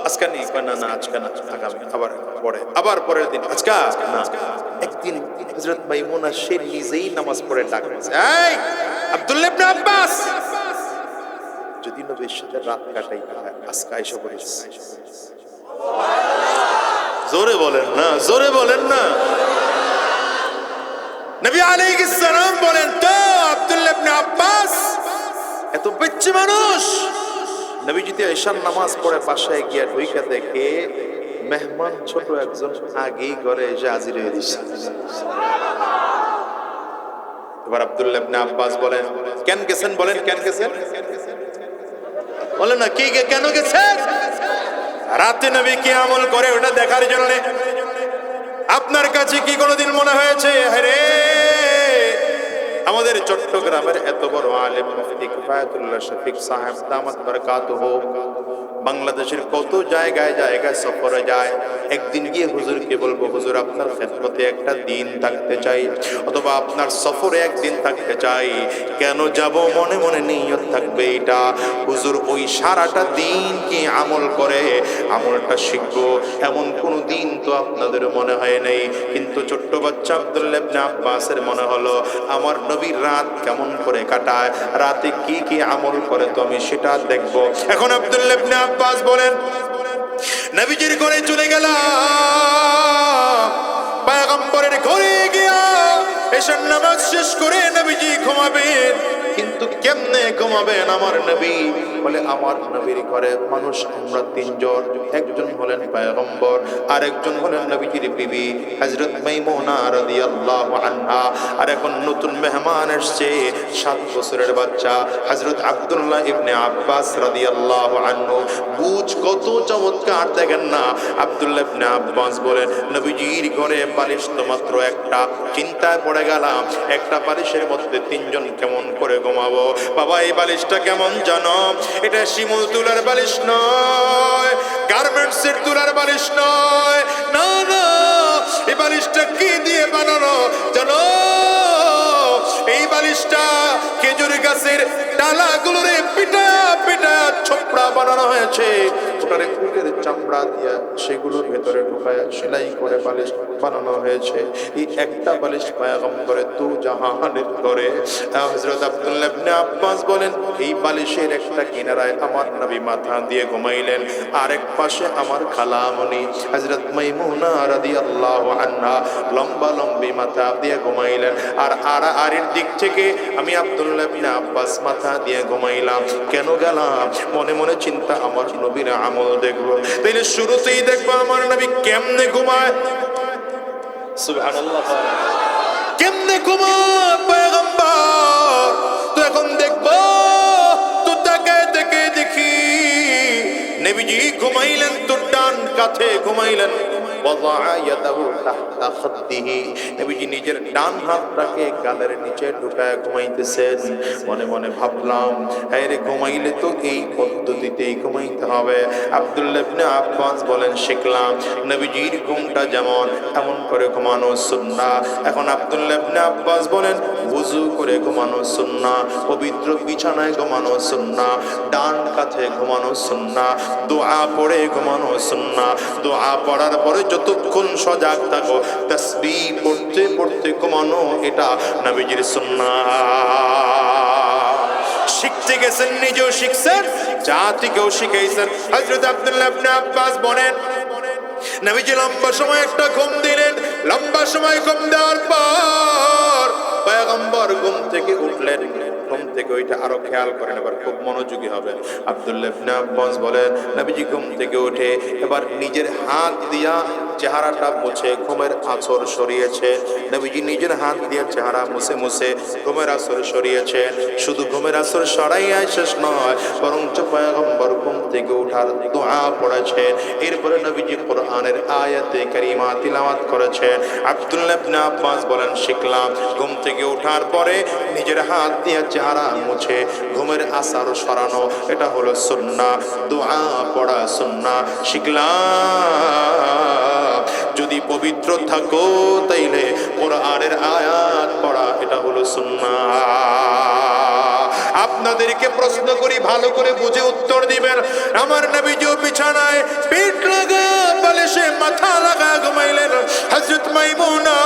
আজকে নেই, না না আজকে না, আগামী আবার পরের দিন, আজকে না। একদিন হযরত মাইমুনা সে নিজেই নামাজ পড়ে ডাকছে, এই আব্দুল্লাহ ইবনে আব্বাস, যদি নবীর সাথে রাত কাটাই আজকে আইসা পড়িস। জোরে বলেন না, জোরে বলেন না। নবী আলাইহিস সালাম বলেন, তো আব্দুল্লাহ ইবনে আব্বাস এত বেচ্চি মানুষ, নবী যদি ঈশার নামাজ পড়ে বাসায় গিয়া ঢুইকা দেখে মেহমান ছোট একজন আগেই ঘরে এসে হাজির হয়ে গেছে। এবার আব্দুল্লাহ ইবনে আব্বাস বলেন, কেন গেছেন? বলেন কেন গেছেন? বলেন না, কি কেন গেছেন? রাতে নবী কি আমল করে ওটা দেখার জন্য। আপনার কাছে কি কোনোদিন মনে হয়েছে আরে আমাদের চট্টগ্রামের এত বড় আলেম মুফতি কিফায়াতুল্লাহ শফিক সাহেব দামাত বরকাতুহু বাংলাদেশের কত জায়গায় জায়গায় সফরে যায়, একদিন গিয়ে হুজুরকে বলবো, হুজুর আপনার খেদমতে একটা দিন থাকতে চাই, অথবা আপনার সফরে একদিন থাকতে চাই। কেন যাব? মনে মনে নিয়ত থাকবে এটা, হুজুর ওই সারাটা দিন কি আমল করে আমলটা শিখবো, এমন কোনো দিন তো আপনাদের মনে হয় নাই। কিন্তু ছোট্ট বাচ্চা আব্দুল্লাহ ইবনে আব্বাসের মনে হলো আমার নবীর রাত কেমন করে কাটায়, রাতে কি কি আমল করে তো আমি সেটা দেখবো। এখন আব্দুল্লাহ ইবনে আব্বাস বলেন, নবীজির ঘরে চলে গেলাম, পয়গম্বরের ঘরে গিয়া এশার নামাজ শেষ করে নবীজি ঘুমাবেন। কিন্তু কেমনে ঘুমাবেন আমার নবী? বলে আমার নবীর ঘরে মানুষ আমরা তিনজন, একজন হলেন পয়গম্বর, আরেকজন হলেন নবীজির বিবি হযরত মাইমুনা রাদিয়াল্লাহু আনহা, আর এখন নতুন মেহমান এসেছে 7 বছরের বাচ্চা হযরত আব্দুল্লাহ ইবনে আব্বাস রাদিয়াল্লাহু আনহু। বুঝ কত চমৎকার দেখেন না। আব্দুল্লাহ ইবনে আব্বাস বলেন নবীজির ঘরে বালিশ তো মাত্র একটা, চিন্তায় পড়ে গেলাম একটা বালিশের মধ্যে তিনজন কেমন করে ঘুমাবো। বাবা এই বালিশটা কেমন জানো? এটা শিমুল তুলার বালিশ নয়, গার্মেন্টসের তুলার বালিশ নয়, না না, এই বালিশটা কি দিয়ে বানানো জানো? এই বালিশটা খেজুর গাছের ডালাগুলোরে পিটা পিটা ছোপড়া বানানো হয়েছে, ওটারে উটের চামড়া দিয়ে সেগুলোর ভেতরে ঢুকায় সেলাই করে বালিশ বানানো হয়েছে। এই একটা বালিশ পয়গম্বরের দু জাহানের ঘরে। হযরত আব্দুল্লাহ ইবনে আব্বাস বলেন এই বালিশের একটা কিনারায় আমার নবী মাথা দিয়ে ঘুমাইলেন, আরেক পাশে আমার খালামণি হযরত মাইমুনা রাদিয়াল্লাহু আনহা লম্বা লম্বি মাথা দিয়ে ঘুমাইলেন, আর আড়াআড়ির দিক থেকে আমি আব্দুল্লাহ ইবনে আব্বাস মাথা দিয়ে ঘুমাইলাম। কেন গেলাম? মনে মনে চিন্তা আমার নবীর আমল দেখবো। তাইলে শুরুতেই দেখবো আমার নবী কেমনে ঘুমায়। সুবহানাল্লাহ, কেমনে ঘুমায় পয়গম্বর, তো এখন দেখবো। তো তাকায় দেখে দেখি নবীজি ঘুমাইলেন তো ডান কাঁধে ঘুমাইলেন, নবীজি নিজের ডান হাতটাকে গালের নিচে ঢুকায় ঘুমাইতেছেন। মনে মনে ভাবলাম হ্যাঁ রে, ঘুমাইলে তো এই পদ্ধতিতেই ঘুমাইতে হবে। আব্দুল্লাহ ইবনে আব্বাস বলেন শিখলাম নবীজির ঘুমটা যেমন এমন করে ঘুমানো সুন্নাহ। এখন আব্দুল্লাহ ইবনে আব্বাস বলেন ওযু করে ঘুমানো সুন্নাহ, পবিত্র বিছানায় ঘুমানো সুন্নাহ, ডান কাঁধে ঘুমানো সুন্নাহ, দোয়া পড়ে ঘুমানো সুন্নাহ, দোয়া পড়ার পরে যতক্ষণ সজাগ থাকো তাসবিহ পড়তে পড়তে ঘুমানো, এটা নবীজির সুন্নাহ। শিখতে গেছেন, নিজেও শিখছেন, জাতিকেও শিখাইছেন। হযরত আব্দুল্লাহ ইবনে আব্বাস বলেন নবীজি লম্বা সময় একটা ঘুম দিলেন। লম্বা সময় ঘুম দেওয়ার পর পয়গম্বর ঘুম থেকে উঠলেন। ঘুম থেকে ওইটা আরো খেয়াল করেন, এবার খুব মনোযোগী হবেন। আব্দুল্লাহ ইবনে আব্বাস বলেন নবীজি ঘুম থেকে উঠে এবার নিজের হাত দিয়া চেহারাটা মুছে ঘুমের আঁচড় সরিয়েছে। নবীজি নিজের হাত দিয়ে চেহারা মুছে মুছে ঘুমের আঁচড় সরিয়েছে। শুধু ঘুমের আঁচড় সরাইয়াই শেষ নয়, বরঞ্চ পয়গম্বর ঘুম থেকে উঠার দোয়া পড়েছেন। এরপরে নবীজি কোরআনের আয়াতে কারিমা তিলাওয়াত করেছেন। আব্দুল্লাহ ইবনে আব্বাস বলেন শিখলাম ঘুম থেকে ওঠার পরে নিজের হাত দিয়ে চেহারা মুছে ঘুমের আসার সরানো, এটা হলো সুন্নাহ। দোয়া পড়া সুন্নাহ শিখলাম। যদি পবিত্র থাকো তাইলে কোরআনের আয়াত পড়া, এটা হলো সুন্নাহ। আপনাদেরকে প্রশ্ন করি, ভালো করে বুঝে উত্তর দিবেন। আমার নবীজি বিছানায় পিঠ লাগা বালিশে মাথা লাগা ঘুমাইলেন। হযরত মাইমুনা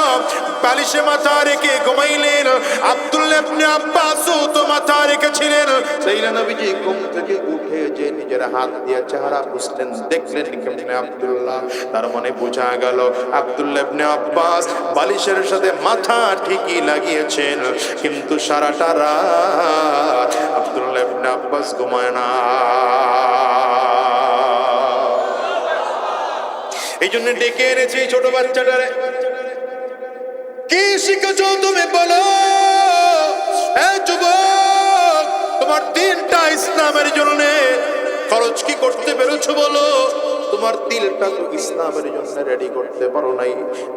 বালিশে মাথা রেখে ঘুমাইলেন। আব্দুল্লাহ ইবনে আব্বাসও তো মাথা রেখেছিলেন। সেইলা নবীজি ঘুম থেকে উঠে যে নিজের হাত দিয়ে চেহারা মুছলেন, দেখলেন কেমনে আব্দুল্লাহ। তার মানে বোঝা গেল আব্দুল্লাহ ইবনে আব্বাস বালিশের সাথে মাথা ঠিকই লাগিয়েছেন, কিন্তু সারাটা রাত আব্দুল্লাহ ইবনে আব্বাস ঘুমায় না। এই জন্য ডেকে এনেছি এই ছোট বাচ্চাটারে। কি শিখেছো তুমি বলো? এই যুবক, তোমার দিনটা ইসলামের জন্য খরচ কি করতে পেরেছো বলো? তোমার দিলটা তো ইসলামের জন্য রেডি করতে পারো নাই,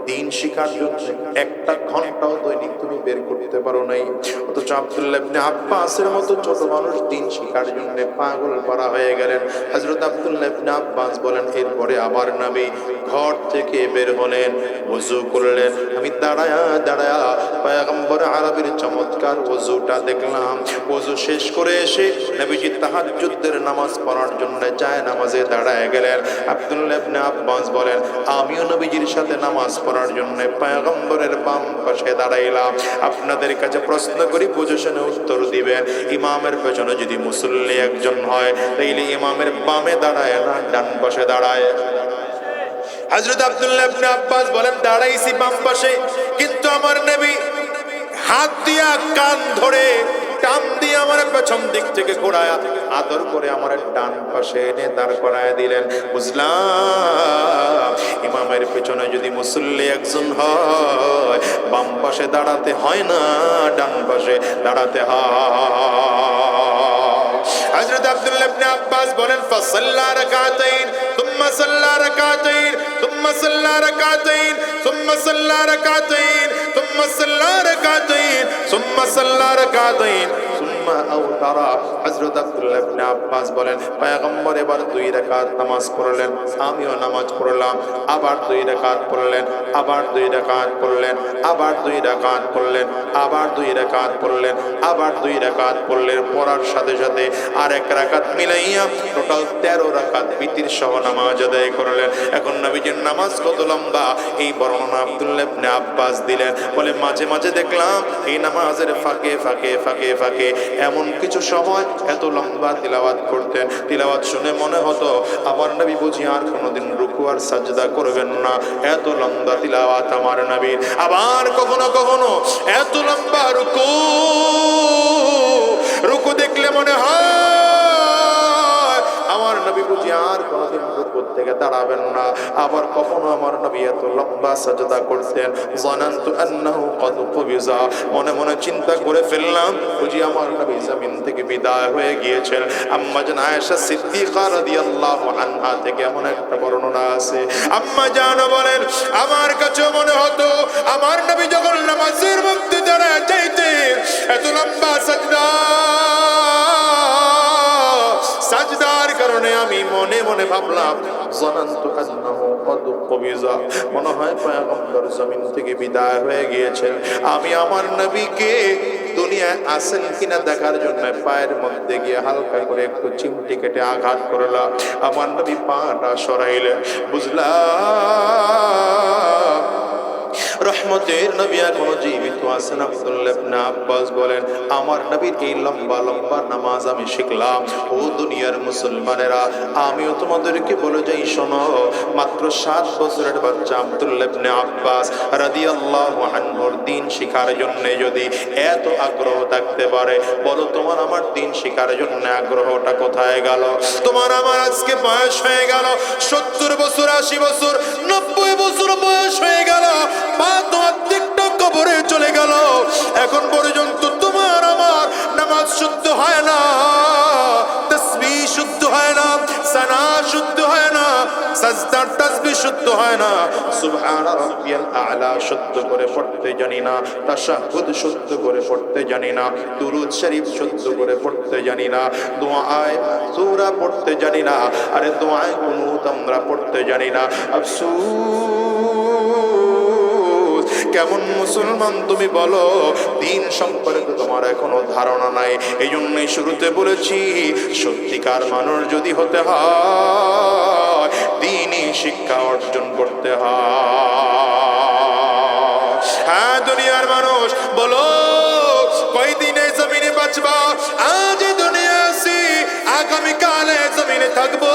দিন শিখার জন্য একটা ঘন্টাও দৈনিক তুমি বের করতে পারো নাই। অথচ আব্দুল্লাহ ইবনে আব্বাসের মতো ছোট মানুষ দিন শিখার জন্য পাগল পারা হয়ে গেলেন। হযরত আব্দুল্লাহ ইবনে আব্বাস বলেন, এরপরে আমার নবী ঘর থেকে বের হলেন, ওযু করলেন। আমি দাঁড়ায়া দাঁড়ায়া পয়গম্বর আরবীর চমৎকার ওযুটা দেখলাম। ওযু শেষ করে এসে নবীজি তাহাজ্জুদের নামাজ পড়ার জন্য যায় নামাজে দাঁড়ায় গেলেন। আব্দুল্লাহ ইবনে আব্বাস বলেন, আমিও নবীজির সাথে নামাজ পড়ার জন্য পয়গম্বরের বাম পাশে দাঁড়াইলাম। আপনাদের কাছে প্রশ্ন করি, পজিশনে উত্তর দিবেন। ইমামের পেছনে যদি মুসল্লি একজন হয়, তাইলে ইমামের বামে দাঁড়ায় না ডান পাশে দাঁড়ায়? হযরত আব্দুল্লাহ ইবনে আব্বাস বলেন, দাঁড়াইছি বাম পাশে, কিন্তু আমার নবী হাত দিয়া কান ধরে টান দিয়ে আমার পেছন দিক থেকে ঘোরায়া আদর করে আমার ডান পাশে এনে দাঁড় করায় দিলেন। বুঝলাম, ইমামের পেছনে যদি মুসল্লি একজন হয়, বাম পাশে দাঁড়াতে হয় না, ডান পাশে দাঁড়াতে হয়। হযরত আব্দুল্লাহ ইবনে আব্বাস বলেন, ফাসাল্লা রাকাতাইন সুম্মা সাল্লা রাকাতাইন সুম্মা সাল্লা রাকাতাইন সুম্মা সাল্লা রাকাতাইন সুম্মা সাল্লা রাকাতাইন সুম্মা সাল্লা রাকাতাইন সুম্মা আওতারা। হযরত আব্দুল্লাহ ইবনে আব্বাস বলেন, পয়গম্বর এবার 2 রাকাত নামাজ পড়লেন, আমিও নামাজ পড়লাম। আবার 2 রাকাত পড়লেন, আবার 2 রাকাত পড়লেন, আবার 2 রাকাত পড়লেন, আবার 2 রাকাত পড়লেন, আবার 2 রাকাত পড়লেন। পড়ার সাথে সাথে আর 1 রাকাত মিলাইয়া টোটাল 13 রাকাত বিতির সহ নামাজ আদায় করলেন। এখন নবীজির নামাজ কত লম্বা এই বর্ণনা আব্দুল্লাহ ইবনে আব্বাস দিলেন। বলে, মাঝে মাঝে দেখলাম এই নামাজের ফাঁকে ফাঁকে ফাঁকে ফাঁকে এমন কিছু সময় এত লম্বা তিলাওয়াত করতেন, তিলাওয়াত শুনে মনে হতো আমার নবী বুঝি আর কোনোদিন রুকু আর সাজদা করবেন না, এত লম্বা তিলাওয়াত আমার নবীর। আবার কখনো কখনো এত লম্বা রুকু দেখলে মনে হয় আমার নবী বুঝি আর কোনোদিন রুকু থেকে দাঁড়াবেন না। আবার কখনো আমার নবী এত লম্বা সাজদা করতেন, জানান্তু আন্নাহু ক্বাদ কুবিজা, মনে মনে চিন্তা করে ফেললাম বুঝি আমার নবী জমিন থেকে বিদায় হয়ে গিয়েছেন। আম্মা জান আয়েশা সিদ্দিকা রাদিয়াল্লাহু আনহা থেকে এমন একটা বর্ণনা আছে, আম্মা জান বলেন, আমার কাছে মনে হতো আমার নবী যখন নামাজের মধ্যে দাঁড়ায় যাইতেন, এত লম্বা সাজদার কারণে আমি মনে মনে ভাবলাম জানান্তু আন্নাহু ক্বাদ কুবিজা, মনে হয় পয়গম্বর জমিন থেকে বিদায় হয়ে গিয়েছেন। আমি আমার নবীকে দুনিয়ায় আছেন কিনা দেখার জন্য পায়ের মধ্যে গিয়ে হালকা করে একটু চিমটি কেটে আঘাত করলাম। আমার নবী পাটা সরাইলেন। বুঝলাম রহমতের নবী এখনো জীবিত আছেন। আব্দুল্লাহ ইবনে আব্বাস বলেন, আমার নবীর এই লম্বা লম্বা নামাজ আমি শিখলাম। ও দুনিয়ার মুসলমানেরা, আমিও তোমাদেরকে বলে যাই, শোনো, মাত্র 7 বছরের বাচ্চা আব্দুল্লাহ ইবনে আব্বাস রাদিয়াল্লাহু আনহুর দ্বীন শিখার জন্য যদি এত আগ্রহ থাকতে পারে, বলো তোমার আমার দ্বীন শিখার জন্য আগ্রহটা কোথায় গেল? তোমার আমার আজকে বয়স হয়ে গেল 70 বছর, 80 বছর, 90 বছর বয়স হয়ে গেল, কবরে চলে গেল, এখন পর্যন্ত তোমার আমার নামাজ শুদ্ধ হয় না, তাসবিহ শুদ্ধ হয় না, সানা শুদ্ধ হয় না, সাজদার তাসবিহ শুদ্ধ হয় না, সুবহান রাব্বিয়াল আ'লা শুদ্ধ করে পড়তে জানি না, তাশাহুদ শুদ্ধ করে পড়তে জানি না, দুরূদ শরীফ শুদ্ধ করে পড়তে জানি না, দোয়ায়ে সূরা পড়তে জানি না, আরে দোয়ায়ে কুনুত আমরা পড়তে জানি না। আফসোস, কেমন মুসলমান তুমি বলো, দ্বীন সম্পর্কে তোমার এখনো ধারণা নাই। এই জন্যই শুরুতে বলেছি, সত্যিকার মানুষ যদি হতে হয় দ্বীনি শিক্ষা অর্জন করতে হয়। হ্যাঁ দুনিয়ার মানুষ, বলো কয়দিনে জমিনে বাঁচবা? আজ দুনিয়া আছি, আগামীকালে জমিনে থাকবো,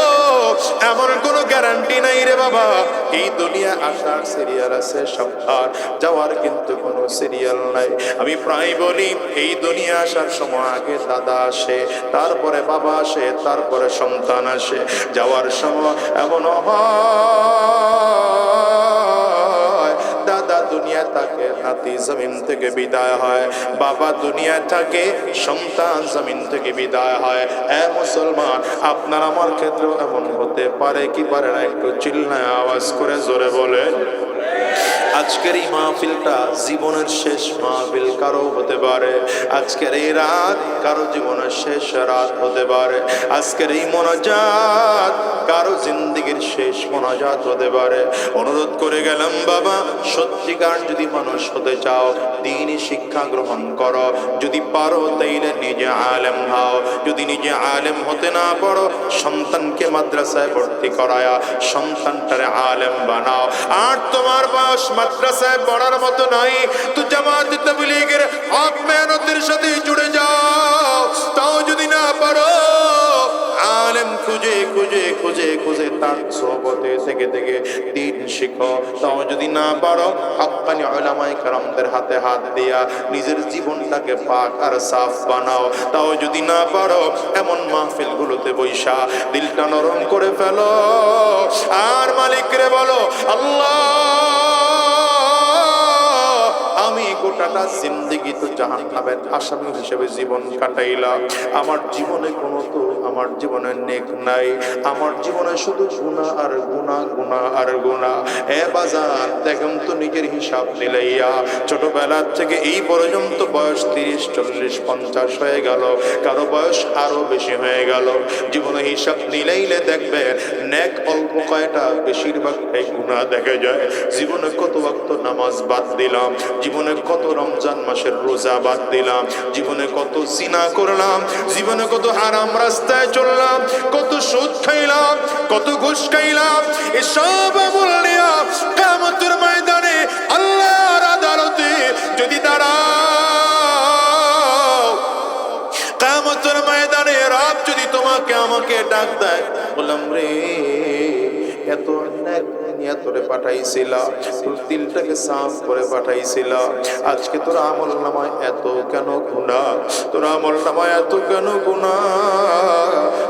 এমন কোনো গ্যারান্টি নাই রে বাবা। এই দুনিয়া আসার সিরিয়াল আছে, সবার যাওয়ার কিন্তু কোনো সিরিয়াল নাই। আমি প্রায় বলি, এই দুনিয়া আসার সময় আগে দাদা আসে, তারপরে বাবা আসে, তারপরে সন্তান আসে। যাওয়ার সময় এমন হয় দাদা দুনিয়া থাকে, নাতি জমিন থেকে বিদায় হয়, বাবা দুনিয়া থাকে, সন্তান জমিন থেকে বিদায় হয়। এ মুসলমান, আপনার আমার ক্ষেত্রেও এমন হতে পারে কি পারে না? একটু চিল্লায় আওয়াজ করে জোরে বলে। আজকের এই মাহফিলটা জীবনের শেষ মাহফিল কারো হতে পারে, আজকের এই রাত কারো জীবনের শেষ রাত হতে পারে, আজকের এই মোনাজাত কারো জিন্দেগির শেষ মোনাজাত হতে পারে। অনুরোধ করে গেলাম, বাবা সত্যিকার যদি মানুষ হতে চাও, দ্বীনি শিক্ষা গ্রহণ করো, যদি পারো তাইলে নিজে আলেম হও, যদি নিজে আলেম হতে না পারো, সন্তানকে মাদ্রাসায় ভর্তি করায়া সন্তানটারে আলেম বানাও। আর তোমার বয়স মাদ্রাসায় পড়ার মতো নাই, তো জামাত তাবলীগের হক মেহনতের সাথে জুড়ে যাও। তাও যদি না পারো, আলেম খুঁজে খুঁজে খুঁজে খুঁজে তার সোহবতে থেকে থেকে দ্বীন শিখো। তাও যদি না পারো, হাক্কানি উলামায়ে কেরামদের হাতে হাত দিয়া নিজের জীবনটাকে পাক আর সাফ বানাও। তাও যদি না পারো, এমন মাহফিলগুলোতে বৈশা দিলটা নরম করে ফেলো, আর মালিকরে বলো, আল্লাহ আমি গোটাটা জিন্দেগি তো জাহান্নামের আসামি হিসেবে জীবন কাটাইলাম, আমার জীবনে কোনো তো আমার জীবনে নেক নাই, আমার জীবনে শুধু গুনাহ আর গুনাহ, গুনাহ আর গুনাহ। এ বাজার দেখুন তো নিজের হিসাব মিলাইয়া, ছোটবেলা থেকে এই পর্যন্ত বয়স 30, 40, 50 হয়ে গেল, কারো বয়স আরো বেশি হয়ে গেল। জীবনে হিসাব মিলাইলে দেখবে নেক অল্প কয়টা, বেশিরভাগটাই গুনাহ দেখা যায়। জীবনে কত ওয়াক্ত নামাজ বাদ দিলাম, জীবনে কত রমজান মাসের রোজা বাদ দিলাম, জীবনে কত জিনা করলাম, জীবনে কত হারাম রাস্তায় চললাম, কত সুদ খাইলাম, কত ঘুষ খাইলাম। এসব আমল নিয়া কিয়ামতের ময়দানে আল্লাহর আদালতে যদি দাঁড়াও, কিয়ামতের ময়দানে রব যদি তোমাকে আমাকে ডাক দেয়, বললাম রে এত অন্যায় দুনিয়া তোরে পাঠাইছিলা, তোর দিলটাকে সাফ করে পাঠাইছিলা, আজকে তোর আমল নামায় এত কেন গুনাহ, তোর আমল নামায় এত কেন গুনাহ?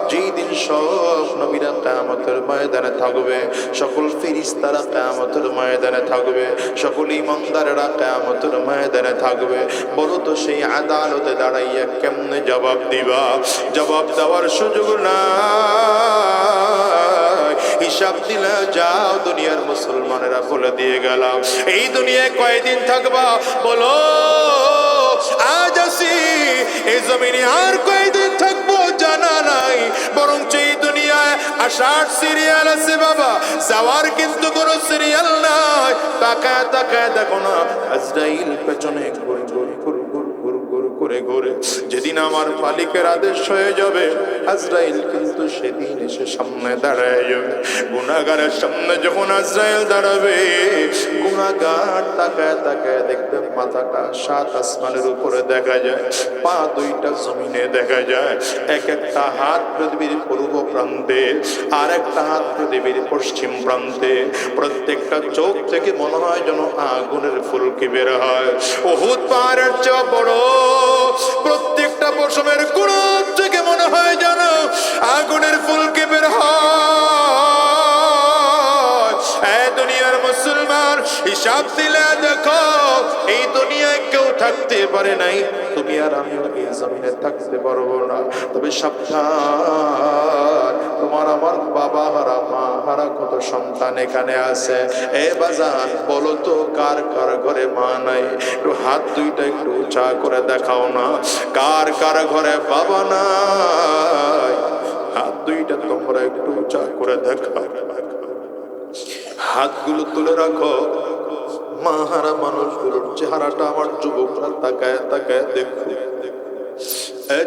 যেই দিন সব নবীরা কিয়ামতের ময়দানে থাকবে, সকল ফেরেশতারা কিয়ামতের ময়দানে থাকবে, সকল ইমানদারেরা কিয়ামতের ময়দানে থাকবে, বলো তো সেই আদালতে দাঁড়াইয়া কেমনে জবাব দিবা? জবাব দেওয়ার সুযোগ না, হিসাব দিলে যাও। দুনিয়ার মুসলমানেরা বলে দিয়ে গেলাম, এই দুনিয়ায় কয়দিন থাকবা বলো? আজ আসি এই জমিনে, আর কয়দিন থাকবো জানা নাই, বরং এই দুনিয়ায় আসার সিরিয়াল আছে বাবা, যাওয়ার কিন্তু কোনো সিরিয়াল নাই। তাকায় তাকায় দেখো না, আজরাইল পেছনে ঘুরে ঘুরে ঘুরে ঘুরে ঘুরে ঘুরে, যেদিন আমার মালিকের আদেশ হয়ে যাবে, আজরাইল কিন্তু সেদিন এসে সামনে দাঁড়ায় যাবে। গুনাহগারের সামনে যখন আজরাইল দাঁড়াবে, গুনাহগার তাকায় তাকায় দেখবে মাথাটা 7 আসমানের উপরে দেখা যায়, পা 2টা জমিনে দেখা যায়, এক একটা হাত পৃথিবীর পূর্ব প্রান্তে, আর একটা হাত পৃথিবীর পশ্চিম প্রান্তে। প্রত্যেকটা চোখ থেকে মনে হয় যেন আগুনের ফুলকি বের হয়, উহুদ পাহাড়ের চেয়ে বড়। প্রত্যেকটা পশমের গুঁড়ো থেকে মনে হয় যেন আগুনের ফুলকি বের হয়। এই দুনিয়ার মুসলমান, হিসাব দিলে দেখো, এই দুনিয়ায় কেউ থাকতে পারে নাই, তুমি আর আমিও এই জমিনে থাকতে পারবো না। তবে সাবধান, তোমার আমার বাবা হারা, মা হারা কত সন্তান এখানে আছে। এ বাজান বলো তো, কার কার ঘরে মা নাই? একটু হাত 2টা একটু উঁচা করে দেখাও না। কার কার ঘরে বাবা নাই? হাত 2টা তোমরা একটু উঁচা করে দেখাও, হাতগুলো তুলে রাখো। মাহারা মানুষগুলোর চেহারাটা আমার যুবকরা তাকায় তাকায় দেখো।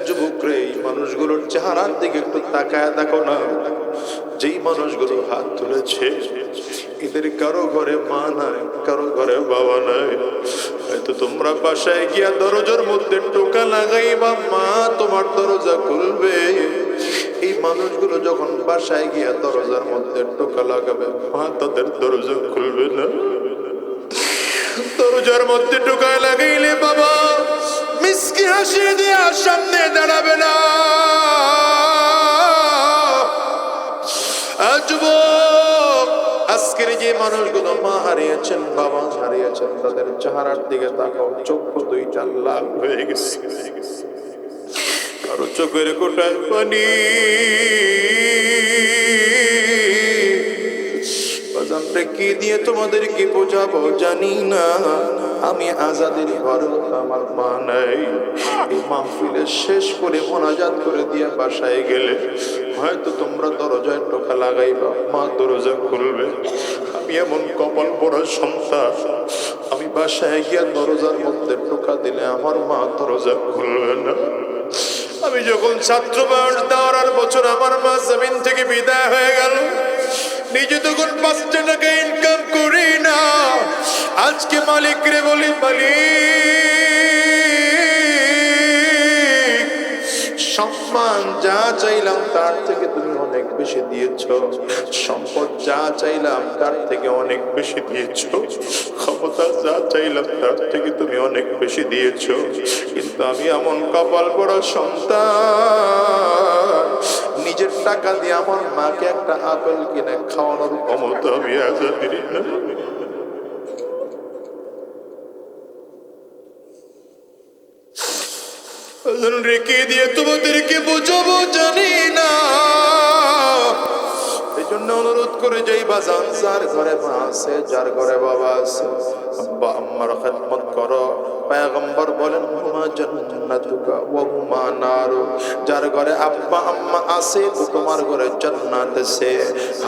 যুবকরে, এই মানুষগুলোর চেহারার দিকে একটু তাকায় দেখো না। যেই মানুষগুলো হাত তুলেছে, এদের কারো ঘরে মা নাই, কারো ঘরে বাবা নাই। হয়তো তোমরা বাসায় গিয়া দরজার মধ্যে টোকা লাগাইবা, মা তোমার দরজা খুলবে। এই মানুষগুলো যখন বাসায় গিয়া দরজার মধ্যে টোকা লাগাবে, মা তাদের দরজা খুলবে না। দরজার মধ্যে টোকা লাগাইলে বাবা মিষ্টি হাসি দিয়া সামনে দাঁড়াবে না। যুবক, আজকে আজকের যে মানুষগুলো মা হারিয়েছেন, বাবা হারিয়েছেন, তাদের চেহারার দিকে তাকাও, চক্ষু দুইটা লাল হয়ে গেছে, কারো চোখের কোটায় পানি। কি দিয়ে তোমাদেরকে বোঝাবো জানি না। আমি আজাদের ঘরে আমার মা নাই। এই মাহফিলে শেষ করে মোনাজাত করে দিয়ে বাসায় গেলে হয়তো তোমরা দরজায় টোকা লাগাইবা, মা দরজা খুলবে। আমি এমন কপাল পড়া সন্তান, আমি বাসায় গিয়ে দরজার মধ্যে টোকা দিলে আমার মা দরজা খুলবে না। আমি যখন ছাত্র বয়স, দেওয়ার বছর আমার মা জমিন থেকে বিদায় হয়ে গেল। নিজে তখন 5 টাকা ইনকাম করি না। আজকে মালিক রে বলি, মালিক সম্মান যা চাইলাম তার থেকে তুমি অনেক বেশি দিয়েছ, সম্পদ যা চাইলাম তার থেকে অনেক বেশি দিয়েছ, ক্ষমতা যা চাইলাম তার থেকে তুমি অনেক বেশি দিয়েছ। কিন্তু আমি এমন কপাল পড়া সন্তান, নিজের টাকা দিয়ে আমার মাকে একটা আপেল কিনে খাওয়ানোর ক্ষমতা আমি আজ দিই না। রেখে দিয়ে তোমাদেরকে বোঝাবো জানি না। এই জন্য অনুরোধ করে যাই বাজান, যার ঘরে মা আছে, যার ঘরে বাবা আছে, আব্বা আম্মার খেদমত করো। পয়গম্বর বলেন হুমা জান্নাতুকা ওয়া হুমা নারু। যার ঘরে আব্বা আম্মা আছে তো তোমার ঘরে জান্নাত আছে।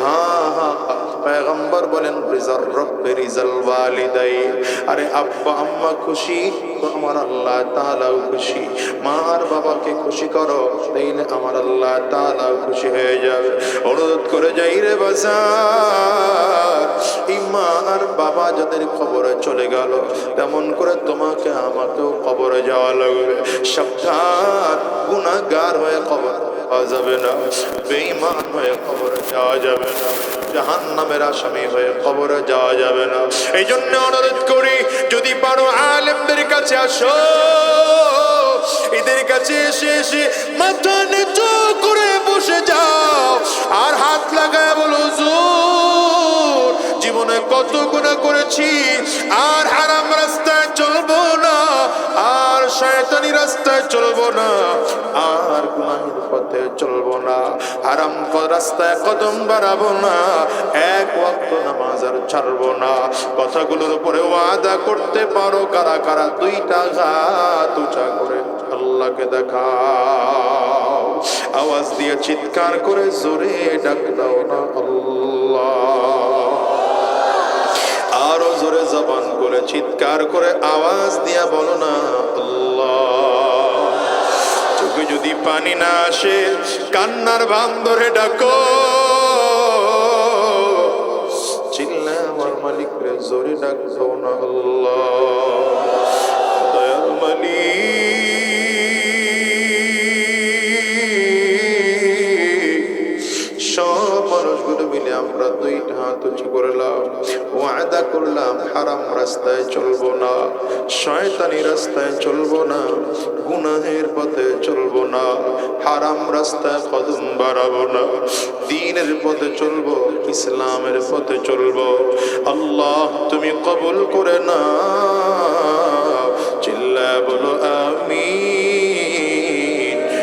হ্যাঁ হ্যাঁ, পয়গম্বর বলেন রিজার রব্বি রিজাল ওয়ালিদাইন। আরে আব্বা আম্মা খুশি তো আমার আল্লাহ তাআলাও খুশি। মা আর বাবাকে খুশি করো, তাইলে আমার আল্লাহ তাআলাও খুশি হয়ে যাবে। অনুরোধ করে যাই রে বাজার, এই মা আর বাবা যাদের কবরে চলে গেল, তেমন করে তোমাকে আমাকেও কবরে যাওয়া লাগবে। সাবধান, গুনাহগার হয়ে কবর যাওয়া যাবে না, বেঈমান হয়ে কবরে যাওয়া যাবে না, জাহান্নামের আসামি হয়ে কবরে যাওয়া যাবে না। এই জন্য অনুরোধ করি, যদি পারো আলেমদের কাছে আসো, এদের কাছে এসে মাথা নিচু করে বসে যাও আর হাত লাগায় বলো, হুজুর জীবনে কত গুনাহ করেছি, আর হারাম রাস্তায় চলবো না, আর শয়তানি রাস্তায় চলবো না, আর গুনাহের পথে চলবো না, হারাম রাস্তায় কদম বাড়াবো না, এক ওয়াক্ত নামাজ আর ছাড়বো না। কথাগুলোর উপরে ওয়াদা করতে পারো কারা কারা? 2টা হাত উঁচা করে আল্লাহকে দেখাও, আওয়াজ দিয়ে চিৎকার করে জোরে ডাক দাও না আল্লাহ। আরো জোরে জবান করে চিৎকার করে আওয়াজ দিয়া বলো না আল্লাহ। চোখে যদি পানি না আসে, কান্নার বাঁধ ধরে ডাকো, চিল্লা আমার মালিক রে জোরে ডাক দাও না আল্লাহ। দয়ার মালিক, সব মানুষগুলো মিলে আমরা 2টা হাত উঁচু করলাম, ওয়াদা করলাম হারাম রাস্তায় চলবো না, শয়তানি রাস্তায় চলবো না, গুনাহের পথে চলবো না, হারাম রাস্তায় কদম বাড়াবো না, দ্বীনের পথে চলবো, ইসলামের পথে চলবো। আল্লাহ তুমি কবুল করে না, চিল্লায় বলো